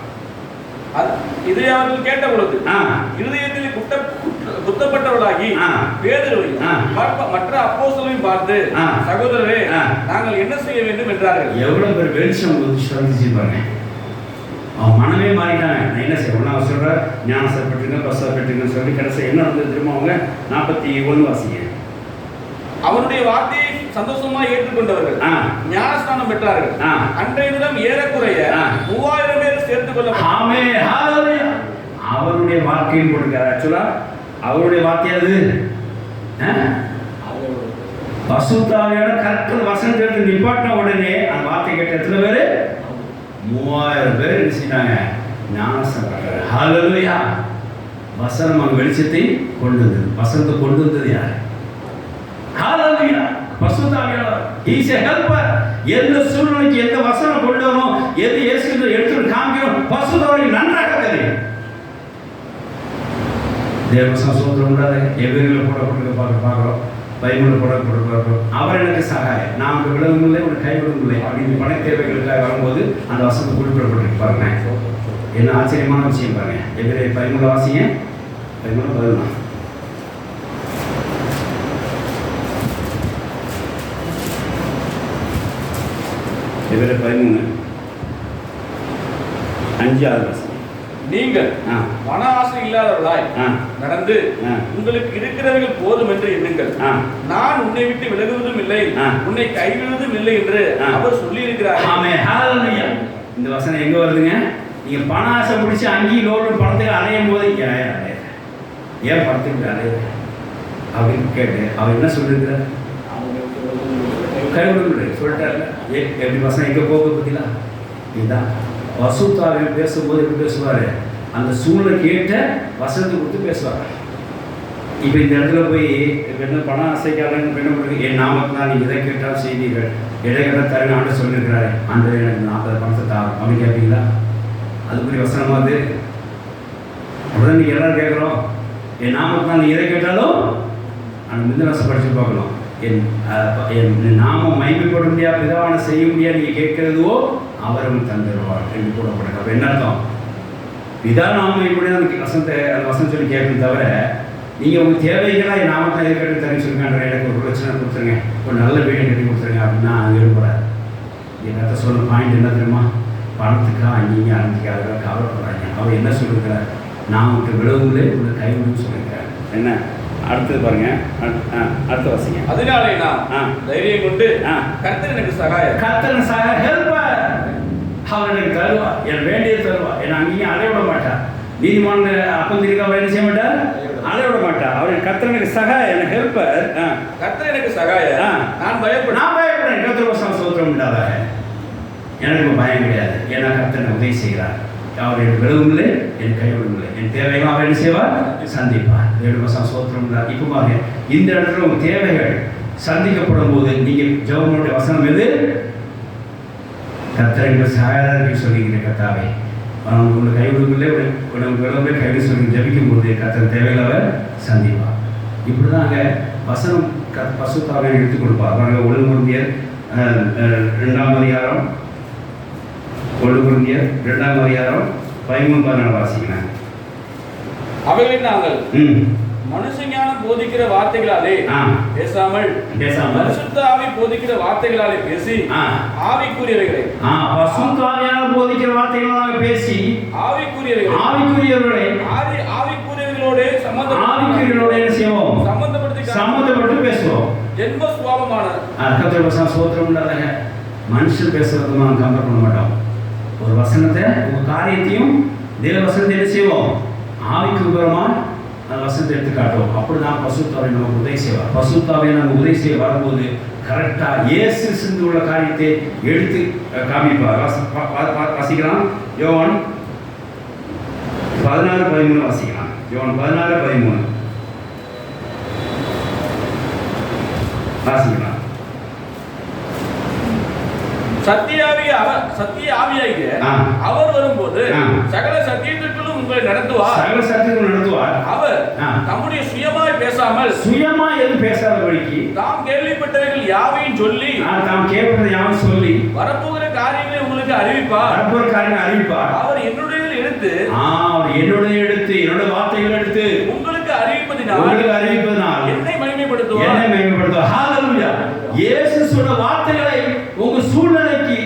இதை அவர்கள் கேட்ட பொழுது இருதயத்தில் குத்தப்பட்டவர்களாகி பேதுருவையும் மற்ற அப்போஸ்தலரையும் பார்த்து, சகோதரரே, நாங்கள் என்ன செய்ய வேண்டும் என்றார்கள். எவ்வளவு பேர் வெளிச்சம் வந்துச்சு பாருங்க. அவன் மனமே மாறிட்டாங்க. நான் என்ன செய்வேன், அவன் சொல்ற ஞானசார பெற்றுங்க, பஸ்ஸார் பெற்றுங்கன்னு சொல்லி கடைசி என்ன வந்து திரும்ப அவங்க 41 வாசிங்க. அவருடைய வார்த்தையை சந்தோஷமா ஏற்றுக்கொண்டவர்கள் ஞானஸ்நானம் பெற்றார்கள். அன்றைய தினம் ஏறக்குறைய 3000 பேர் சேர்த்துக் கொள்ளப்பட்டார்கள். அவருடைய வார்த்தையும் கொடுக்கிறார். ஆக்சுவலா அவருடைய வார்த்தை அது பசுத்தாவியோட கற்கள் வசனத்தை எடுத்து நிப்பாட்டின உடனே அந்த வார்த்தை கேட்ட எத்தனை பேரு? 3000 பேர் நினைச்சிட்டாங்க ஞானஸ்நானம். ஹalleluya. வசனம் அங்க வெளிச்சத்தை கொண்டு வந்தது. வசனத்தை கொண்டு வந்தது யாரு? ஹalleluya. பசுத்தாவியானவர் he is a helper. எந்த சூழ்நிலைக்கு எந்த வசனம் கொண்டு வரணும், எது இயேசுவை எடுத்து காமிக்கணும், பசுத்தாவியானவர் நன்றாக தெரியும். தேவசம் சோதரம் உண்டாத எவ்வளவு போடப்பட்டு பார்க்குறோம், பைபிளில் போடப்பட்டு அவர் எனக்கு சகாயம், நான் உங்கள் விலங்குமில்லை, உனக்கு கைவிடவில்லை அப்படின்னு பண தேவைகளுக்காக வரும்போது அந்த வசனத்தை குறிப்பிடப்பட்டு பாருங்க. என்ன ஆச்சரியமான விஷயம் பாருங்க. எவ்வளவு 13 வாசிங்க. 13 இவரை 13 5 6 வருஷம். நீங்கள் மன ஆசை இல்லாதவர்களாய் நடந்து உங்களுக்கு இருக்கிறவர்கள் போதும் என்று எண்ணுங்கள். நான் உன்னை விட்டு விலகுவதும் இல்லை, உன்னை கைவிடுவதும் இல்லை என்று அவர் சொல்லி இருக்கிறார். இந்த வசனம் எங்க வருதுங்க? நீங்க பண ஆசை முடிச்சு அங்கேயும் லோடு பணத்துக்கு அலையும் போது ஏன் பணத்துக்கு அலைய அப்படின்னு கேட்டு அவர் என்ன சொல்லியிருக்கிறார்? கைவிட சொல்லிட்டாரு. எப்படி வசனம் எங்கே போக பற்றிலா? இதுதான் பசுத்தாவியம் பேசும்போது எப்படி பேசுவார்? அந்த சூழ்நிலை கேட்ட வசனத்தை கொடுத்து பேசுவார். இப்போ இந்த இடத்துல போய் என்ன பணம் ஆசைக்காரங்க என்ன பண்ணுறது? என் நாமத்தினால் நீங்கள் எதை கேட்டாலும் செய்தீர்கள், எதை கேட்டால் தருங்க ஆண்டு சொல்லியிருக்கிறாரு. அந்த எனக்கு 40 பணத்தை தாரும் அப்படின்னு கேட்பீங்களா? அதுக்குரிய வசனமாக அது அப்படிதான் நீங்கள் எல்லோரும் கேட்குறோம். என் நாமத்தினால் நீங்கள் எதை கேட்டாலும் அந்த மிந்தவாசம் படித்து பார்க்கணும். என் நாமம் மகிமைப்பட முடியாது, பிதாவான செய்ய முடியாது நீங்கள் கேட்கிறதுவோ அவரும் தந்துடுவார் என்று கூறப்படுது. அப்போ என்ன அர்த்தம்? பிதா நாமம் எப்படி அந்த வசனம் சொல்லி கேட்கணும் தவிர நீங்கள் உங்கள் தேவைகளாக என் நாமத்தை எது கேட்டு தரேன்னு சொல்லுங்க, எனக்கு ஒரு பிரச்சனை கொடுத்துருங்க, ஒரு நல்ல வீடு கட்டி கொடுத்துருங்க அப்படின்னா அது விரும்புகிறார். என் கதை சொல்ல பாயிண்ட் என்ன தெரியுமா? பணத்துக்காக அங்கேயும் அரைஞ்சிக்காக கவலைப்படுறாங்க. அவர் என்ன சொல்லியிருக்கிறார்? நான் உங்களுக்கு விடவுங்களே உங்களை கைவிடுன்னு சொல்லியிருக்கிறார். என்ன அடுத்தது பாருங்க, அடுத்த வாசிங்க. அதனாலே நான் தைரியம் கொண்டு கர்த்தர் எனக்கு சகாயம், கர்த்தர் சகாயம், ஹெல்ப்பர். அவர் எனக்கு தருவா, என் வேண்டிய தருவா, என்னை அங்கேயும் அலைய விட மாட்டார். நீதிமான அப்பந்திரிக்கா அவர் என்ன செய்ய மாட்டார்? அலைய விட மாட்டார். அவர் கர்த்தர் எனக்கு சகாயம், எனக்கு ஹெல்ப்பர். கர்த்தர் எனக்கு சகாயம், நான் பயப்படுறேன். கர்த்தர் சோத்திரம் உண்டாதாக எனக்கு பயம் கிடையாது. ஏன்னா கர்த்தர் உதவி செய்கிறார். அவர் என் விலகுமில்லை, என் கைவிடுமில்லை, என் தேவைகள் அவர் என்ன செய்வார்? சந்திப்பார். 7 வருஷம் சோத்திரம் உண்டா. இப்போ பாருங்க, இந்த இடத்துல உங்கள் தேவைகள் சந்திக்கப்படும் போது நீங்கள் ஜெபனுடைய வசனம் எது? கர்த்தர் எங்கள் சகாயத்தை சொல்லிக்கிற கர்த்தாவே உங்களுக்கு கைவிடுமில்லை, உனக்கு விலகுமில்லை, கைவிட சொல்லி ஜபிக்கும் போது கர்த்தர் தேவைகளை அவர் சந்திப்பார். இப்படி தான் அங்கே வசனம் பசுத்தாவை எடுத்துக் கொடுப்பார். பாருங்க, 1 கொரிந்தியர் 2ஆம் அதிகாரம் 1 கொரிந்தியர் 2ஆம் அதிகாரம் 13-14 வாசிக்கிறேன். அவைகளில் நாங்கள் மனுஷஞானம் போதிக்கிற வார்த்தைகளாலே பேசாமல் பரிசுத்த ஆவி போதிக்கிற வார்த்தைகளாலே பேசி ஆவிக்குரியவைகளை பரிசுத்த ஆவியானவர் போதிக்கிற வார்த்தைகளாலே பேசி ஆவிக்குரியவர்களை ஆவிக்குரியவர்களோடு சம்பந்தப்படுத்தி பேசுவோம். ஜென்ம சுபாவமான கர்த்தர் சோத்திரம் உண்டாதாக மனுஷன் பேசுறதுமா கம்பேர் பண்ண மாட்டோம். ஒரு வசனத்தை உங்கள் காரியத்தையும் தேவ வசனத்தை என்ன செய்வோம், ஆவிக்கு உபரமா அந்த வசனத்தை எடுத்து காட்டுவோம். அப்படிதான் பசுத்தாவை நமக்கு உதவி செய்வார். பசுத்தாவை நம்ம உதவி செய்ய வரும்போது கரெக்டாக இயேசு சிந்து உள்ள காரியத்தை எடுத்து காமிப்பார். வாசிக்கலாம். யோவான் 16:13 வாசிக்கலாம். யோவான் 16:13 வாசிக்கலாம். சத்திய ஆவியாகிய அவர் வரும்போது சகல சத்தியத்திற்குள்ளும் உங்களை நடத்துவார். சகல சத்தியத்திற்குள் நடத்துவார். அவர் நம்முடைய சுயமாய் பேசாமல், சுயமாய் எதுவும் பேசாதபடிக்கு தாம் கேள்விப்பட்டவைகள் யாவையும் சொல்லி, தாம் கேட்பதை யாவும் சொல்லி வரப்போகிற காரியங்களை உங்களுக்கு அறிவிப்பார். வரப்போகிற காரியங்களை அறிவிப்பார். அவர் என்னுடைய எடுத்து என்னோட வார்த்தைகள் எடுத்து உங்களுக்கு அறிவிப்பதினால் என்னை மகிமைப்படுத்துவார். ஹalleluya. இயேசு சொன்ன வார்த்தைகளை உங்க சூழ்நிலைக்கு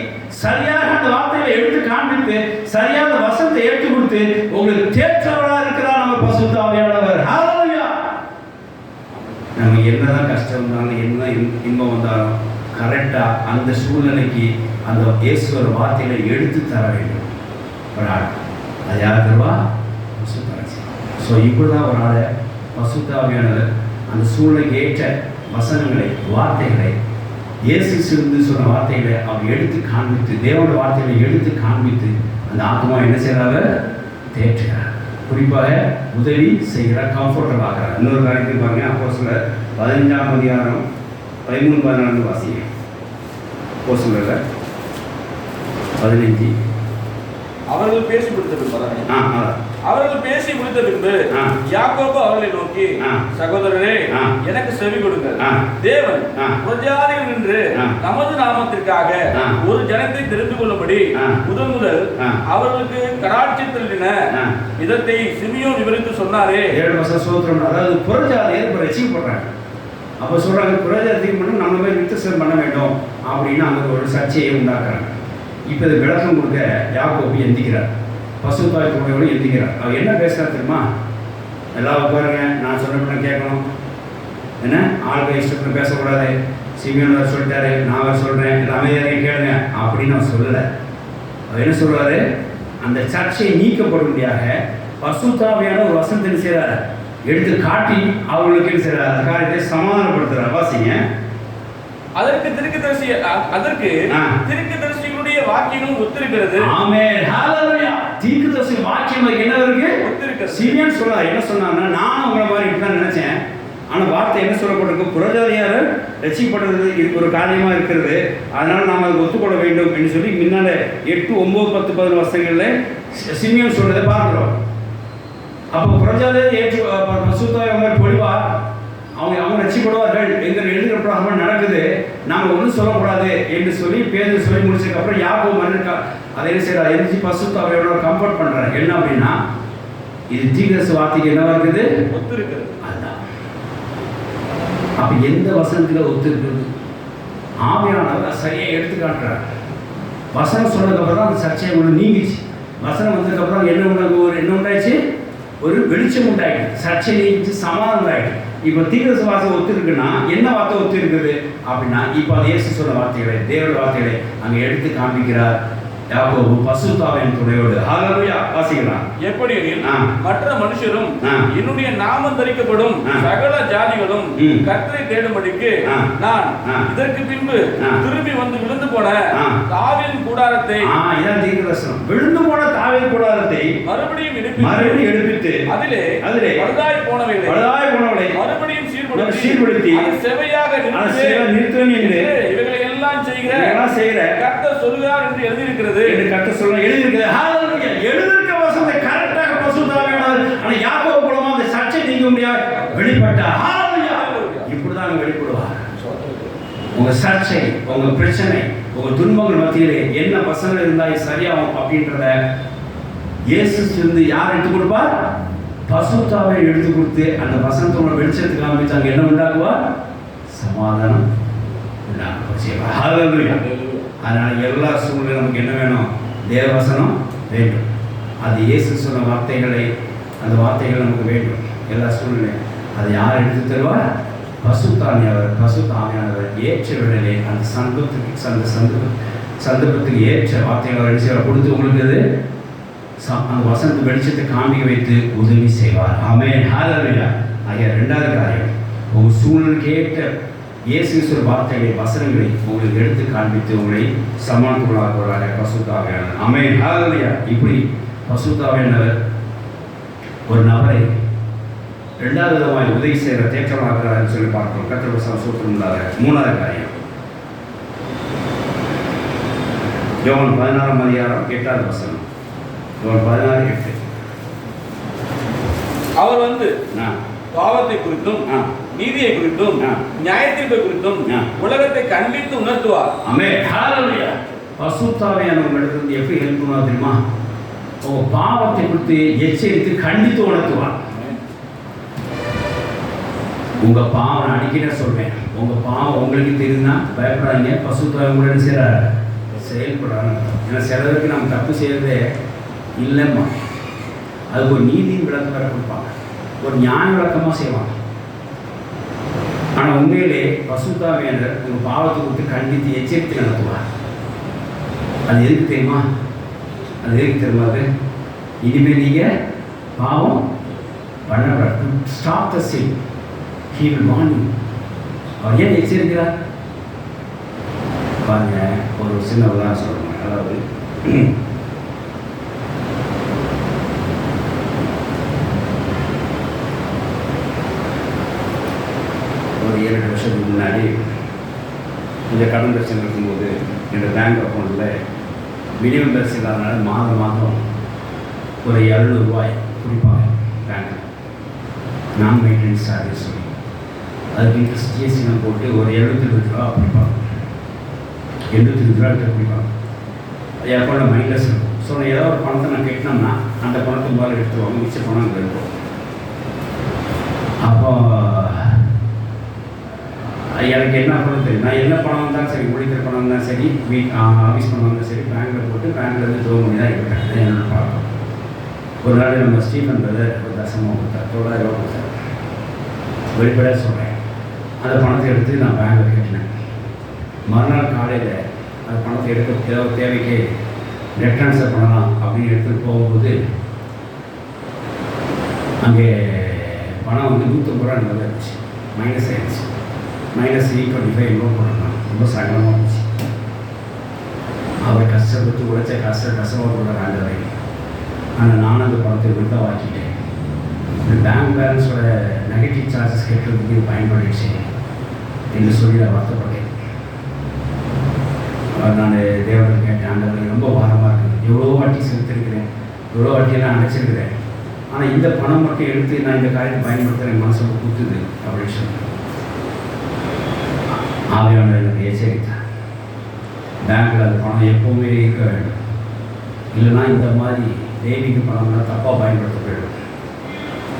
சரியாக அந்த வார்த்தைகளை எடுத்து காண்பித்து சரியான வசனத்தை எடுத்து கொடுத்து உங்களுக்கு தேற்றவராக இருக்கிறார் நம்ம பரிசுத்த ஆவியானவர். ஹalleluya. நம்ம என்னதான் கஷ்டம் வந்தாலும் என்ன இன்பம் வந்தாலும் கரெக்டா அந்த சூழ்நிலைக்கு அந்த இயேசுவோட வார்த்தைகளை எடுத்து தர வேண்டும். அது யார் தருவா? ஸோ இப்படி தான் ஒரு ஆளை பரிசுத்த ஆவியானவர் அந்த சூழ்நிலைக்கு ஏற்ற வசனங்களை வார்த்தைகளை இயேசு சிறந்து சொன்ன வார்த்தைகளை அவர் எடுத்து காண்பித்து தேவனோட வார்த்தைகளை எடுத்து காண்பித்து அந்த ஆத்மா என்ன செய்கிறாங்க? தேற்றுகிறார். குறிப்பாக உதவி செய்கிறார், கம்ஃபர்டபுள் ஆகிறார். இன்னொரு காரியத்தை பாருங்க. அப்போஸ்தலர் 15ஆம் அதிகாரம் 13-14 வாசிங்க. அப்போஸ்தலர் 15. அவர்கள் பேசி முடித்த பின்பு யாக்கோபு அவர்களை நோக்கி, சகோதரரே, எனக்கு செவி கொடுங்கள். தேவன் புரஜாதிகள் நின்று நமது நாமத்திற்காக ஒரு ஜனத்தை தெரிந்து கொள்ளும்படி முதல் அவர்களுக்கு கடாட்சித்தலின விதத்தை சிமியோன் விவரித்து சொன்னாரே. 7 வருஷம் சோத்திரம். அதாவது புரஜாதியர் இப்போ ரெச்சீவ் பண்றாங்க. அப்போ சொல்றாங்க புரஜாதிக்கு மட்டும் நம்ம போய் வித்துசம் பண்ண வேண்டும் அப்படின்னு அங்கே ஒரு சர்ச்சையை உண்டாக்குறாங்க. இப்போ இது விளக்கம் கொடுக்க யாக்கோபு எந்திக்கிறார், பசுத்தாய் துணையோடு எந்திக்கிறார். அவர் என்ன பேசுகிறார் தெரியுமா? எல்லாம் உட்காருங்க, நான் சொன்ன கேட்கணும், என்ன ஆளுக்கு இஷ்டப்பட்டு பேசக்கூடாது, சிமியோன் சொல்லிட்டாரு, நான் சொல்கிறேன், எல்லாமே கேளுங்க அப்படின்னு அவர் சொல்லலை. அவர் என்ன சொல்கிறாரு? அந்த சர்ச்சையை நீக்கப்படும்படியாக பசுத்தாவியான ஒரு வசனத்தை செய்கிறார், எடுத்து காட்டி அவர்களுக்கு என்ன செய்கிறார்? அந்த காரியத்தை சமாதானப்படுத்துகிறார். வாசிங்க. அதற்கு தீர்க்கதரிசிகளுடைய வாக்கியங்களும் ஒத்திருக்கிறது. ஆமென். ஹalleluya. தீர்க்கதரிசி வாக்கியம் என்ன இருக்கு? ஒத்திருக்கிறது. சிமியோன் சொல்றார், என்ன சொன்னான்னா, நான் உங்களை மாதிரி இப்பதான் நினைச்சேன், ஆனா வார்த்தை என்ன சொல்லப்பட்டிருக்கு? புரஜாதியார் ரட்சிக்கப்படுறது இது ஒரு காரியமா இருக்கிறது, அதனால நாம் அதுக்கு ஒத்துக்கொள்ள வேண்டும் என்று சொல்லி முன்னால 8, 9, 10, 11 வருஷங்கள்ல சிமியோன் சொல்றதை பார்க்கிறோம். அப்போ புரஜாதியார் ஏற்று பசுத்தாவிய பொழிவார், அவங்க ரட்சிக்கப்படுவார்கள் எங்கள் எழுதுகிற பிரகாரம் நடக்குது, நாங்கள் ஒன்றும் சொல்லக்கூடாது என்று சொல்லி பேர் சொல்லி முடிச்சதுக்கப்புறம் யாக்கோபு மன்னிருக்கா அதை என்ன செய்யறாரு? எரிஞ்சி பசுத்தாவியோட கம்ஃபர்ட் பண்றாரு. என்ன அப்படின்னா, இது தீர்க்கதரிசி வார்த்தைக்கு என்னவா இருக்குது? ஒத்து இருக்கிறது. அதுதான். அப்ப எந்த வசனத்துல ஒத்து இருக்குது? ஆவியானவர் சரியா எடுத்து காட்டுறாரு. வசனம் சொன்னதுக்கப்புறம் தான் அந்த சர்ச்சை ஒன்று நீங்கிச்சு. வசனம் வந்ததுக்கப்புறம் என்ன உண்டாயிடுச்சு? ஒரு வெளிச்சம் உண்டாயிடுச்சு, சர்ச்சை நீங்கிச்சு, சமாதானம் உண்டாயிடுச்சு. இப்போ தீர்க்கதரிசி வார்த்தை ஒத்து இருக்குன்னா என்ன வார்த்தை ஒத்து இருக்குது அப்படின்னா, இப்போ அது இயேசு சொன்ன வார்த்தைகளை, தேவனுடைய வார்த்தைகளை அங்கே எடுத்து காண்பிக்கிறார் யாக்கோபு பசுத்தாவின் துணையோடு. ஹalleluya. வாசிக்கலாம். எப்படி மற்ற மனுஷரும் என்னுடைய நாமம் தரிக்கப்படும் சகல ஜாதிகளும் கர்த்தரை தேடும்படிக்கு நான் இதற்கு பின்பு திரும்பி வந்து விழுந்து போன தாவீதின் கூடாரத்தை, இதான் தீர்க்கதரிசனம், விழுந்து போன தாவீதின் கூடாரத்தை மறுபடியும் எடுப்பித்து அதிலே பழுதாய் போனவைகளை மறுபடியும் சீர்படுத்தி செவையாக நிறுத்துவேன் என்று இவைகளை எல்லாம் செய்கிற கர்த்தர் சொல்கிறார் என்று எழுதியிருக்கிறது. எழுதியிருக்க வசனத்தை கரெக்டாக பசுத்தாவியானவர் ஆனா யாக்கோபு மூலமா அந்த சர்ச்சை நீங்க முடியாது வெளிப்பட்டார். இப்படிதான் வெளிப்படுவார். உங்க சர்ச்சை, உங்க பிரச்சனை, உங்க துன்பங்கள் மத்தியிலே என்ன வசனம் இருந்தால் சரியாகும் அப்படின்றத இயேசு இருந்து யார் எடுத்து கொடுப்பார்? பசுத்தாவை எடுத்து கொடுத்து அந்த வசனத்தோட வெளிச்சத்துக்கு காமிச்சாங்க. என்ன உண்டாக்குவார்? சமாதானம் உண்டாக்குவார். அதனால எல்லா சூழ்நிலையும் நமக்கு என்ன வேணும்? தேவவசனம் வேண்டும். அது இயேசு சொன்ன வார்த்தைகளை, அந்த வார்த்தைகள் நமக்கு வேண்டும் எல்லா சூழ்நிலையும். அதை யார் எடுத்து தருவார்? பசுத்தாவியானவர் ஏற்ற விடலே அந்த சந்தர்ப்பத்துக்கு ஏற்ற வார்த்தைகளை கொடுத்து உங்களுக்கு அது அந்த வசனத்தை வெளிச்சத்தை காமிக்க வைத்து உதவி செய்வார். ஆமென், ஹல்லேலூயா. ஆகிய ரெண்டாவது காரியம், உங்கள் சூழ்நிலைக்கு ஏற்ற இயேசு கிறிஸ்துவின் வார்த்தைகளை வசனங்களை உங்களுக்கு எடுத்து காண்பித்து உங்களை சமாளித்துள்ளார்களாக பசுத்தாவியானவர். ஆமென், ஹல்லேலூயா. இப்படி பசுத்தாவியானவர் ஒரு நபரை ரெண்டாவது விதமாக உதவி செய்கிற தேற்றமாகிறார்னு சொல்லி பார்க்கிறோம். கர்த்தருடைய சூத்திரம் இல்லாத மூணாவது காரியம், யோவான் 16ஆம் அதிகாரம் 8வது வசனம். யோவான் 16:8. அவர் வந்து பாவத்தை குறித்தும் நீதியை குறித்தும் நியாயத்தீர்ப்பை குறித்தும் உலகத்தை கண்டித்து உணர்த்துவார். ஆமென், ஹல்லேலூயா. பசுத்தாவியானவர்களிடத்தில் எப்படி ஹெல்ப் பண்ணுவார் தெரியுமா? உங்க பாவத்தை குறித்து எச்சரித்து கண்டித்து உணர்த்துவார். உங்க பாவம் அடிக்கடி சொல்வேன், உங்க பாவம் உங்களுக்கு தெரியுதுன்னா பயப்படாதீங்க, பசுத்தாவியானவர் செய்கிறார், செயல்படுறாங்க. ஏன்னா சிலருக்கு நம்ம தப்பு செய்யறதே இல்லைம்மா, அதுக்கு ஒரு நீதியின் விளக்கம் வேற கொடுப்பாங்க, ஒரு நியாய விளக்கமாக செய்வாங்க. ஆனால் உண்மையிலே பசுத்தாவியானவர் உங்கள் பாவத்தை கொடுத்து கண்டித்து எச்சரித்து நடத்துவார். அது எதுக்கு தெரியுமா? அது எதுக்கு தெரியுமாது? இனிமேல் நீங்கள் பாவம் பண்ணக்கூடாது. Stop the sin. He will warn you. அவர் ஏன் எச்சரிக்கிறார் பாருங்க. ஒரு சின்ன உதாரணம் சொல்லுங்க. அதாவது ஒரு 7 வருஷத்துக்கு முன்னாடி இந்த கடன் பிரச்சனை இருக்கும்போது என்னோடய பேங்க் அக்கௌண்ட்டில் மினிமம் பேலன்ஸ் இல்லாதனால மாதம் ஒரு 700 ரூபாய் கொடுப்பாங்க பேங்க் நான் மெயின்டெனன்ஸ் சார்ஜஸ் சொல்லி. அதுக்கு இன்ட்ரெஸ்ட் ஜிஎஸ்டிலாம் போட்டு ஒரு 72 ரூபா பிடிப்பாங்க. 72 ரூபா பிடிப்பாங்க. அது அக்கௌண்ட்டில் மைனஸ் இருக்கும். ஸோ நான் ஏதாவது ஒரு பணத்தை நான் கட்டினோம்னா அந்த பணத்தை முதல்ல எடுத்துருவாங்க, மிச்ச பணம் அங்கே இருக்கும். அப்போ எனக்கு என்ன பணம் தெரியும், நான் என்ன பணம் இருந்தாலும் சரி, முடிக்கிற பணம் இருந்தாலும் சரி, ஆஃபீஸ் பணம் இருந்தாலும் சரி, பேங்க்கில் போட்டு பேங்க்லேருந்து ட்ரோ பண்ணி தான் எடுப்பேன். அது என்னோட பழக்கம். ஒரு நாள் நம்ம ஸ்டீஃபன் பிரதர் ஒரு தசமாக கொடுத்தார், 9,000 ரூபா கொடுத்தார். வெளிப்படையாக சொல்கிறேன், அந்த பணத்தை எடுத்து நான் பேங்கில் கட்டினேன். மறுநாள் காலையில் அந்த பணத்தை எடுக்க ஏதாவது தேவைக்கு நெட் ட்ரான்ஸ்ஃபர் பண்ணலாம் அப்படின்னு எடுத்துகிட்டு போகும்போது அங்கே பணம் வந்து 150 ரூபா நல்லா இருந்துச்சு, மைனஸ் ஆகிடுச்சு. -325 ரூபா போடணும். ரொம்ப சங்கடமாக இருந்துச்சு. அவர் கஷ்டப்பட்டு உழைச்ச கஷ்டமாக போட வேண்டாம். ஆனால் நானும் அந்த பணத்தை விருதாக வாக்கிட்டேன். இந்த பேங்க் பேலன்ஸோட நெகட்டிவ் சார்ஜஸ் கட்டுறதுக்கு பயன்படுச்சு என்று சொல்லி நான் வருத்தப்பட்டேன். நான் தேவனை கேட்டேன், ஆண்டவரை ரொம்ப பாரமாக இருக்குது, எவ்வளோ வாட்டி செலுத்திருக்கிறேன், எவ்வளோ வாட்டியெல்லாம் அடைச்சிருக்கிறேன், ஆனால் இந்த பணம் மட்டும் எடுத்து நான் இந்த காரியத்தை பயன்படுத்த என் மனசு கொடுத்துது அப்படின்னு சொன்னேன். ஆவியானவர் எனக்கு எச்சரித்தார், பேங்க்கில் அந்த பணம் எப்போவுமே இருக்க வேண்டும், இல்லைன்னா இந்த மாதிரி தெய்வீக பணம்லாம் தப்பாக பயன்படுத்த போயிடும்.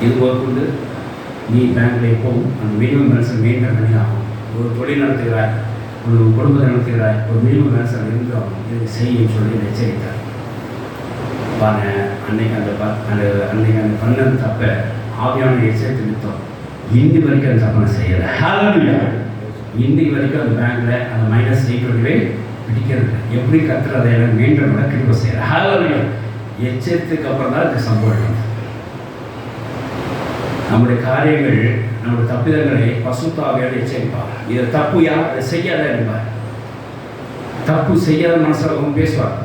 இது கொண்டு நீ பேங்க்கில் எப்போவும் அந்த மினிமம் பேலன்ஸை மெயின்டைன் பண்ணி ஆகும். ஒரு தொழில் நடத்துகிறாய், ஒரு குடும்பத்தை நடத்துகிறாய், ஒரு மினிமம் பேலன்ஸ் அது இருந்தாகும், இது செய்யும் சொல்லி எச்சரித்தார். பாருங்க, அன்னைக்கு அந்த பண்ண தப்பை ஆவியான எச்சரித்து நிறுத்தம் இன்னி வரைக்கும் அந்த தப்பை செய்யலை. இன்னைக்கு வரைக்கும் அந்த பேங்க்கில் அந்த -825 பிடிக்கிறது எப்படி கத்துற அதை எனக்கு மெயின்டைன் பண்ண கிருபை செய்யறேன். எச்சரித்துக்கு அப்புறம் தான் இது சம்பவம். நம்முடைய காரியங்கள், நம்முடைய தப்பிதங்களை பசுத்தாவியால் எச்சரிப்பார். இதை தப்புயா, அதை செய்யாத என்பார். தப்பு செய்யாத மனசில் பேசுவார்.